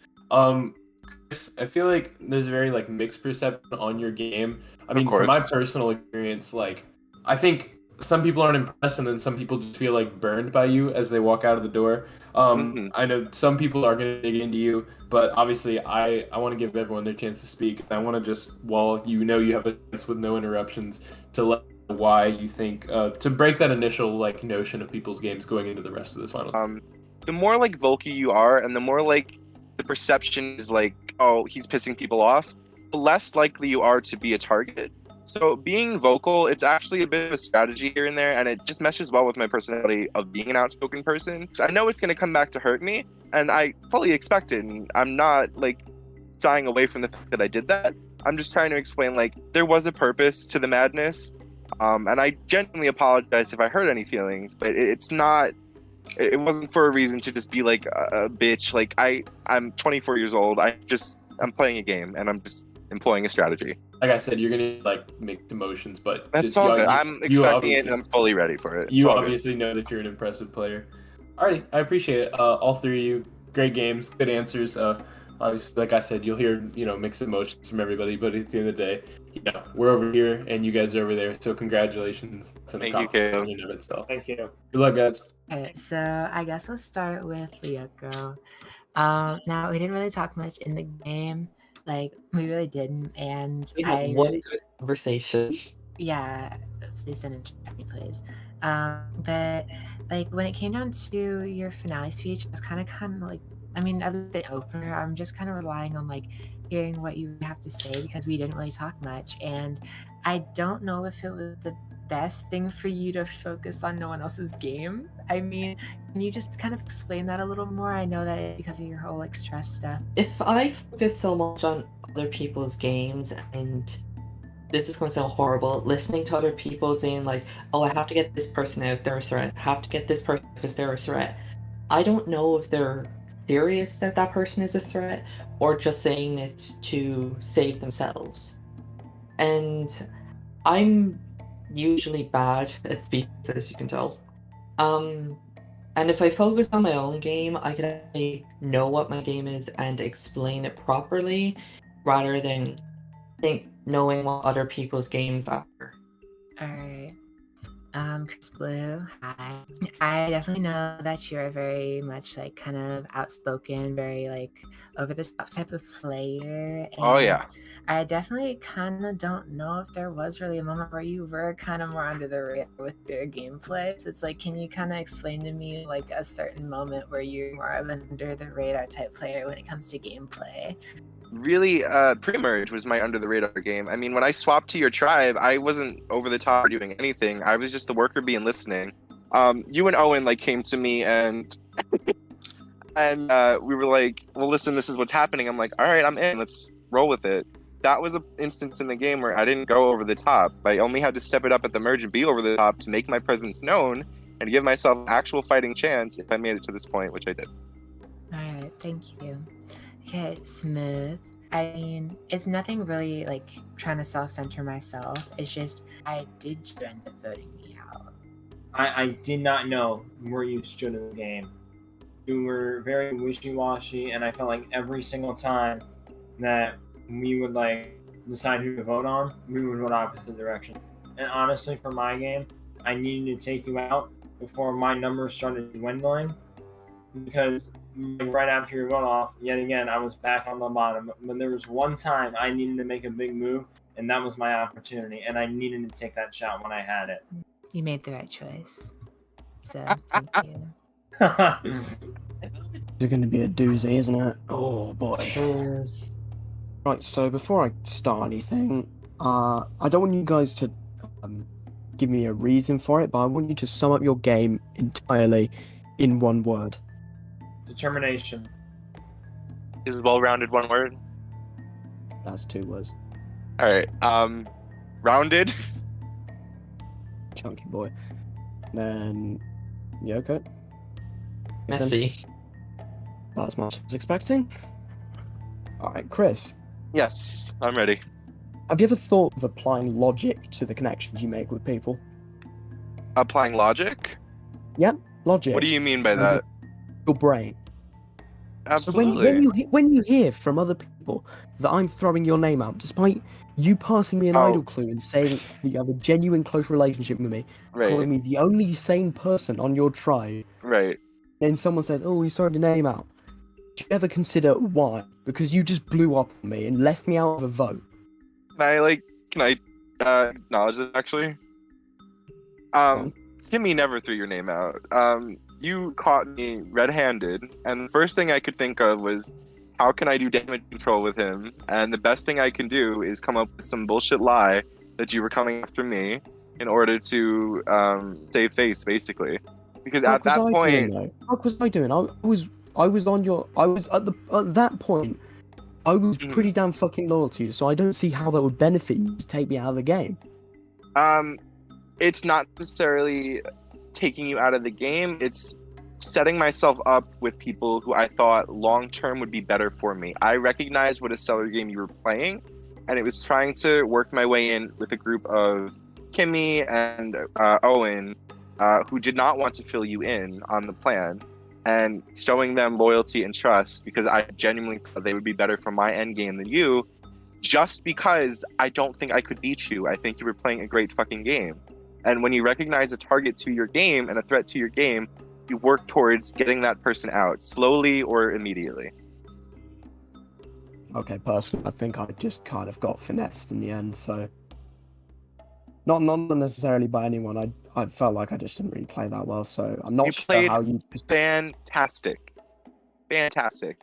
Chris, I feel like there's a very mixed perception on your game. I mean, from my personal experience, I think some people aren't impressed, and then some people just feel burned by you as they walk out of the door. I know some people are going to dig into you, but obviously I want to give everyone their chance to speak. I want to just, while you have a chance with no interruptions, to let why you think to break that initial notion of people's games going into the rest of this final. The more vocal you are, and the more the perception is oh, he's pissing people off, the less likely you are to be a target. So being vocal, it's actually a bit of a strategy here and there, and it just meshes well with my personality of being an outspoken person. So I know it's going to come back to hurt me, and I fully expect it, and I'm not shying away from the fact that I did that. I'm just trying to explain there was a purpose to the madness, and I genuinely apologize if I hurt any feelings, but it's not. It wasn't for a reason to just be a bitch. I'm 24 years old. I'm playing a game, and I'm just employing a strategy. Like I said, you're gonna mixed emotions, but that's all good. I'm expecting it, and I'm fully ready for it. You obviously know that you're an impressive player. Alrighty, I appreciate it. All three of you, great games, good answers. Obviously, like I said, you'll hear mixed emotions from everybody, but at the end of the day, we're over here and you guys are over there. So congratulations. Thank you, Caleb. Thank you. Good luck, guys. Okay, so I guess I'll start with Lyoko. Now we didn't really talk much in the game. We really didn't, and we had one good conversation. Yeah, please send it to me, please. But when it came down to your finale speech, I was kind of I mean, other than the opener, I'm just kind of relying on hearing what you have to say because we didn't really talk much, and I don't know if it was the best thing for you to focus on no one else's game. I mean, can you just kind of explain that a little more? I know that it's because of your whole stress stuff. If I focus so much on other people's games, and this is going to sound horrible, listening to other people saying oh, I have to get this person out, they're a threat, I have to get this person because they're a threat, I don't know if they're serious that that person is a threat or just saying it to save themselves. And I'm usually bad at speeches, as you can tell. And if I focus on my own game, I can actually know what my game is and explain it properly, rather than knowing what other people's games are. Alright. Chris Blue, hi. I definitely know that you're very much kind of outspoken, very over the top type of player. And oh yeah. I definitely kind of don't know if there was really a moment where you were kind of more under the radar with your gameplay. So it's can you kind of explain to me a certain moment where you're more of an under the radar type player when it comes to gameplay? Really, pre-merge was my under-the-radar game. I mean, when I swapped to your tribe, I wasn't over the top or doing anything. I was just the worker bee and listening. You and Owen, came to me and we were well, listen, this is what's happening. I'm all right, I'm in. Let's roll with it. That was an instance in the game where I didn't go over the top. I only had to step it up at the merge and be over the top to make my presence known and give myself an actual fighting chance if I made it to this point, which I did. All right, thank you. Okay, Smooth. I mean, it's nothing really trying to self-center myself. It's just, I did end up voting me out. I did not know where you stood in the game. You were very wishy-washy, and I felt every single time that we would decide who to vote on, we would vote opposite direction. And honestly, for my game, I needed to take you out before my numbers started dwindling, because right after your vote off, yet again, I was back on the bottom. But there was one time I needed to make a big move, and that was my opportunity, and I needed to take that shot when I had it. You made the right choice. So, thank you. It's going to be a doozy, isn't it? Oh, boy. Right, so before I start anything, I don't want you guys to give me a reason for it, but I want you to sum up your game entirely in one word. Determination. Is well-rounded one word? That's 2 words. Alright, rounded. Chunky boy. Then, Lyoko? Messy. Not as much as I was expecting. Alright, Chris, Yes, I'm ready. have you ever thought of applying logic to the connections you make with people? Applying logic? Yep, logic. What do you mean by that? Your brain. Absolutely. So when you hear from other people that I'm throwing your name out, despite you passing me an idle clue and saying that you have a genuine close relationship with me, calling me the only sane person on your tribe, right? Then someone says, "Oh, he's throwing your name out." Do you ever consider why? Because you just blew up on me and left me out of a vote. Can I acknowledge this actually? Kimmi never threw your name out. You caught me red-handed, and the first thing I could think of was, how can I do damage control with him? And the best thing I can do is come up with some bullshit lie that you were coming after me in order to save face, basically. Because at that point, what was I doing? I was on your. I was at that point. I was pretty damn fucking loyal to you, so I don't see how that would benefit you to take me out of the game. It's not necessarily taking you out of the game. It's setting myself up with people who I thought long term would be better for me. I recognized what a stellar game you were playing, and it was trying to work my way in with a group of Kimmi and Owen, who did not want to fill you in on the plan, and showing them loyalty and trust because I genuinely thought they would be better for my end game than you, just because I don't think I could beat you. I think you were playing a great fucking game. And when you recognize a target to your game and a threat to your game, you work towards getting that person out, slowly or immediately. Okay, personally, I think I just kind of got finessed in the end, so... Not necessarily by anyone, I felt like I just didn't really play that well, so I'm not sure how you... Fantastic. Fantastic.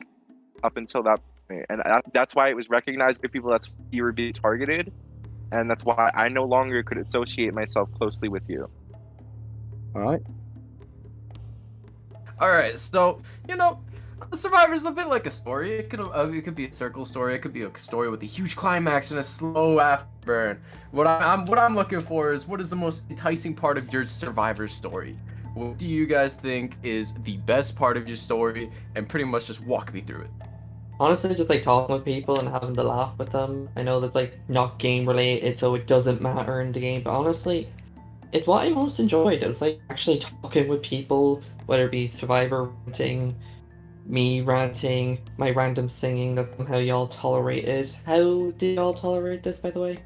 Up until that point. And that's why it was recognized by people that's you were being targeted, and that's why I no longer could associate myself closely with you. Alright. Alright, so, Survivor's a bit like a story. It could be a circle story. It could be a story with a huge climax and a slow afterburn. What I'm looking for is, what is the most enticing part of your Survivor story? What do you guys think is the best part of your story? And pretty much just walk me through it. Honestly, just like talking with people and having to laugh with them. I know that's like not game related, so it doesn't matter in the game, but honestly, it's what I most enjoyed. It was like actually talking with people, whether it be Survivor ranting, me ranting, my random singing that somehow y'all tolerate is. How did y'all tolerate this, by the way?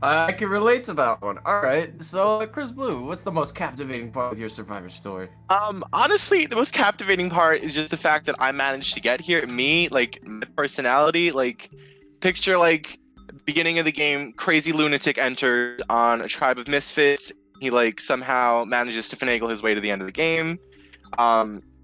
I can relate to that one. Alright, so Chris Blue, what's the most captivating part of your Survivor story? Honestly, the most captivating part is just the fact that I managed to get here. Me, like, my personality, like, picture, like, beginning of the game, crazy lunatic enters on a tribe of misfits. He, like, somehow manages to finagle his way to the end of the game.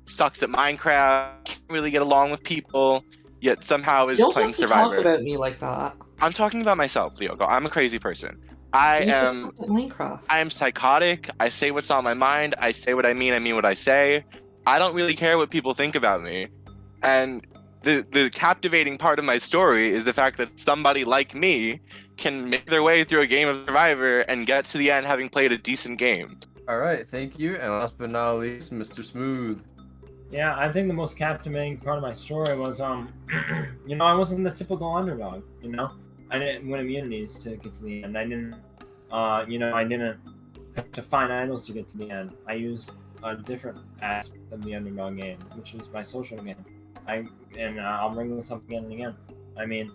Sucks at Minecraft, can't really get along with people, yet somehow is playing Survivor. Don't talk about me like that. I'm talking about myself, Lyoko. I'm a crazy person. I am psychotic. I say what's on my mind. I say what I mean what I say. I don't really care what people think about me. And the captivating part of my story is the fact that somebody like me can make their way through a game of Survivor and get to the end having played a decent game. Alright, thank you. And last but not least, Mr. Smooth. Yeah, I think the most captivating part of my story was, I wasn't the typical underdog, I didn't win immunities to get to the end. I didn't, I didn't have to find idols to get to the end. I used a different aspect of the underdog game, which is my social game. I'll bring this up again and again. I mean,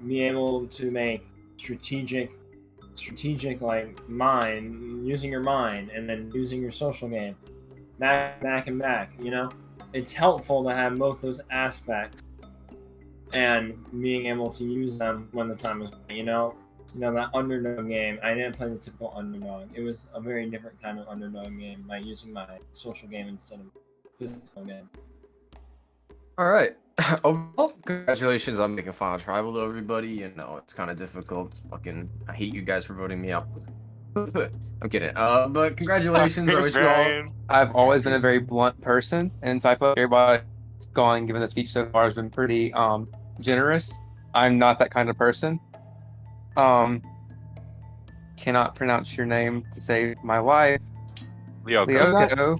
being able to make strategic like using your mind and then using your social game, back and back, It's helpful to have both those aspects and being able to use them when the time is right, that underdog game. I didn't play the typical underdog. It was a very different kind of underdog game by using my social game instead of physical game. Alright. Overall, congratulations on making Final Tribal to everybody. It's kind of difficult. I hate you guys for voting me out. I'm kidding. But congratulations. I've always been a very blunt person, and so I feel like everybody given the speech so far has been pretty generous. I'm not that kind of person. Cannot pronounce your name to save my life. Lyoko.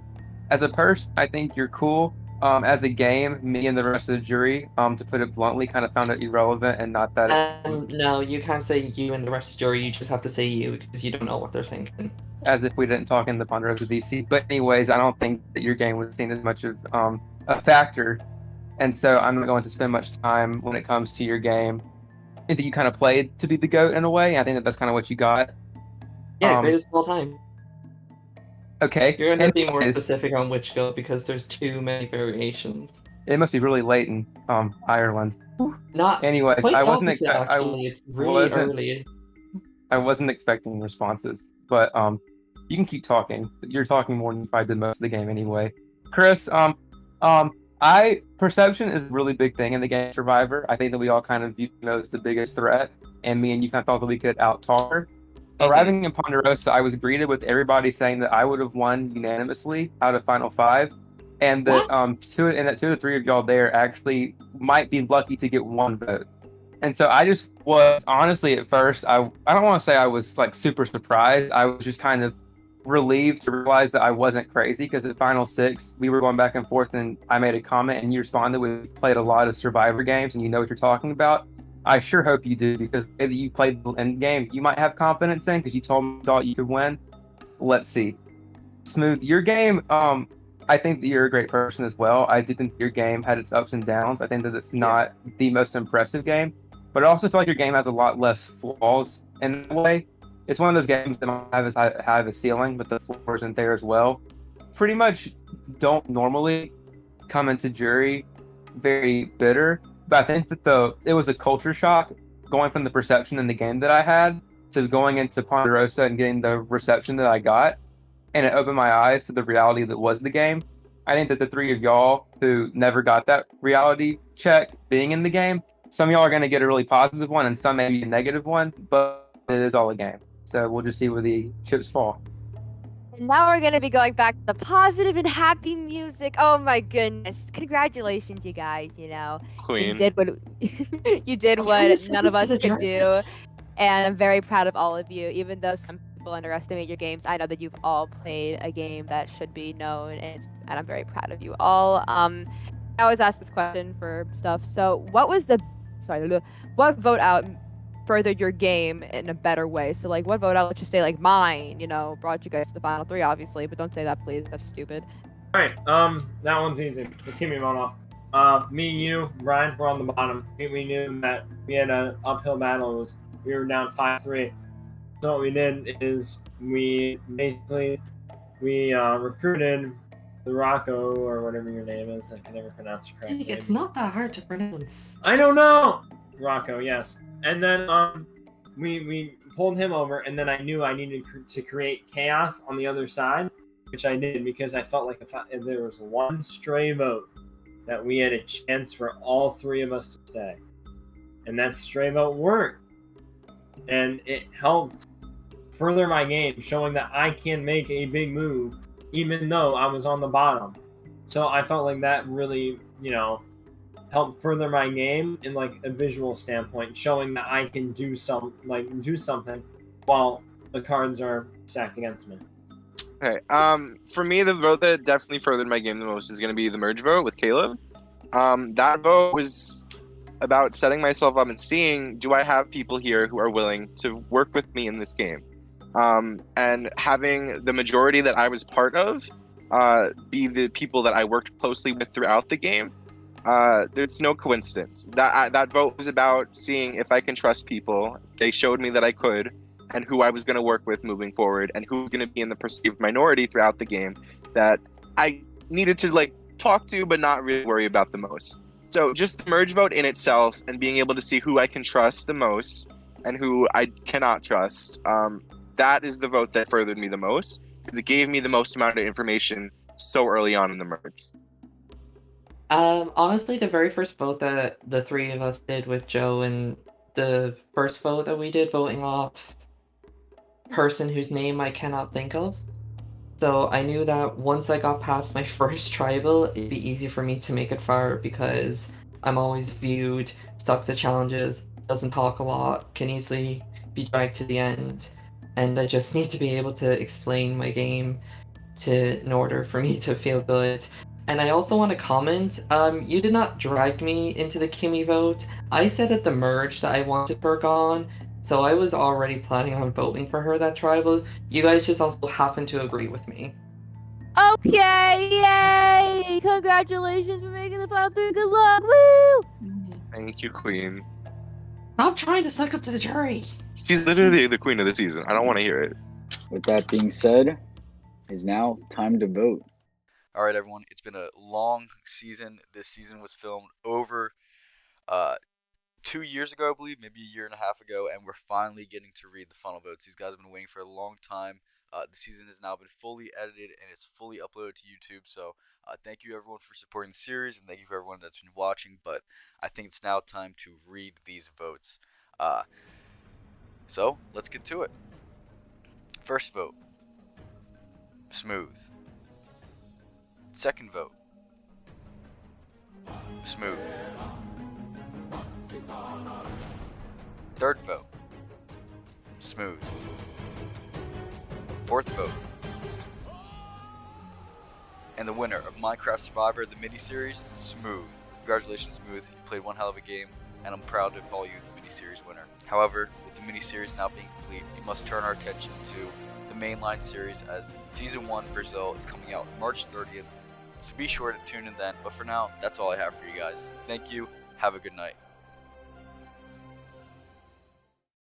As a person, I think you're cool. As a game, me and the rest of the jury, to put it bluntly, kind of found it irrelevant and not that. No, you can't say you and the rest of the jury. You just have to say you because you don't know what they're thinking. As if we didn't talk in the Ponderosa DC. But anyways, I don't think that your game was seen as much of a factor, and so I'm not going to spend much time when it comes to your game. I think you kind of played to be the GOAT in a way. I think that that's kind of what you got. Yeah, greatest of all time. Okay. You're gonna have to be more specific on which GOAT because there's too many variations. It must be really late in Ireland. Not. Anyways, quite I wasn't opposite, actually. It's really early. I wasn't expecting responses, but you can keep talking. You're talking more than you probably did most of the game anyway. Chris, perception is a really big thing in the game Survivor. I think that we all kind of view it as the biggest threat, and me and you kind of thought that we could out-talk her. Arriving in Ponderosa, I was greeted with everybody saying that I would have won unanimously out of Final 5, and that two of the three of y'all there actually might be lucky to get one vote. And so I just was honestly at first, I don't want to say I was like super surprised. I was just kind of relieved to realize that I wasn't crazy because at Final 6 we were going back and forth and I made a comment and you responded with played a lot of Survivor games and you know what you're talking about. I sure hope you do because the way that you played the end game you might have confidence in because you told me you thought you could win. Let's see. Smooth, your game, I think that you're a great person as well. I do think your game had its ups and downs. I think that it's not the most impressive game, but I also feel like your game has a lot less flaws in a way. It's one of those games that might have a ceiling, but the floor isn't there as well. Pretty much don't normally come into jury very bitter, but I think that it was a culture shock going from the perception in the game that I had to going into Ponderosa and getting the reception that I got, and it opened my eyes to the reality that was the game. I think that the three of y'all who never got that reality check being in the game, some of y'all are going to get a really positive one and some maybe a negative one, but it is all a game. So we'll just see where the chips fall. And now we're going to be going back to the positive and happy music. Oh my goodness. Congratulations, you guys, Queen. You did what none of us could do. And I'm very proud of all of you. Even though some people underestimate your games, I know that you've all played a game that should be known, and I'm very proud of you all. I always ask this question for stuff. So what vote out furthered your game in a better way? So like what vote out, let's just say like mine, brought you guys to the final 3 obviously, but don't say that please, that's stupid. Alright, that one's easy. Kimmi went off. Me, you, Brian, we're on the bottom. We knew that we had an uphill battle. We were down 5-3. So what we did is we recruited the Rocco or whatever your name is. I can never pronounce it correctly. It's not that hard to pronounce. I don't know. Rocco, yes. And then we pulled him over, and then I knew I needed to create chaos on the other side, which I did because I felt like if there was one stray vote, that we had a chance for all 3 of us to stay. And that stray vote worked. And it helped further my game, showing that I can make a big move, even though I was on the bottom. So I felt like that really, helped further my game in like a visual standpoint, showing that I can do something while the cards are stacked against me. Okay. For me, the vote that definitely furthered my game the most is going to be the merge vote with Caleb. That vote was about setting myself up and seeing, do I have people here who are willing to work with me in this game? And having the majority that I was part of be the people that I worked closely with throughout the game. There's no coincidence. That vote was about seeing if I can trust people. They showed me that I could, and who I was going to work with moving forward, and who was going to be in the perceived minority throughout the game that I needed to talk to, but not really worry about the most. So just the merge vote in itself, and being able to see who I can trust the most and who I cannot trust. That is the vote that furthered me the most, because it gave me the most amount of information so early on in the merge. Honestly, the very first vote that the 3 of us did with Joe, and the first vote that we did voting off person whose name I cannot think of. So I knew that once I got past my first tribal, it'd be easy for me to make it far because I'm always viewed, stuck to challenges, doesn't talk a lot, can easily be dragged to the end, and I just need to be able to explain my game in order for me to feel good. And I also want to comment, you did not drag me into the Kimmi vote. I said at the merge that I wanted her gone, so I was already planning on voting for her that tribal. You guys just also happen to agree with me. Okay, yay! Congratulations for making the final 3. Good luck, woo! Thank you, Queen. Stop trying to suck up to the jury. She's literally the queen of the season. I don't want to hear it. With that being said, it's now time to vote. All right, everyone. It's been a long season. This season was filmed over 2 years ago, I believe, maybe a year and a half ago, and we're finally getting to read the final votes. These guys have been waiting for a long time. The season has now been fully edited and it's fully uploaded to YouTube. So thank you everyone for supporting the series, and thank you for everyone that's been watching. But I think it's now time to read these votes. So let's get to it. First vote, Smooth. Second vote, Smooth. Third vote, Smooth. Fourth vote. And the winner of Minecraft Survivor, the mini-series, Smooth. Congratulations, Smooth. You played one hell of a game, and I'm proud to call you the mini-series winner. However, with the mini-series now being complete, we must turn our attention to the mainline series, as Season 1 Brazil is coming out March 30th. So be sure to tune in then. But for now, that's all I have for you guys. Thank you. Have a good night.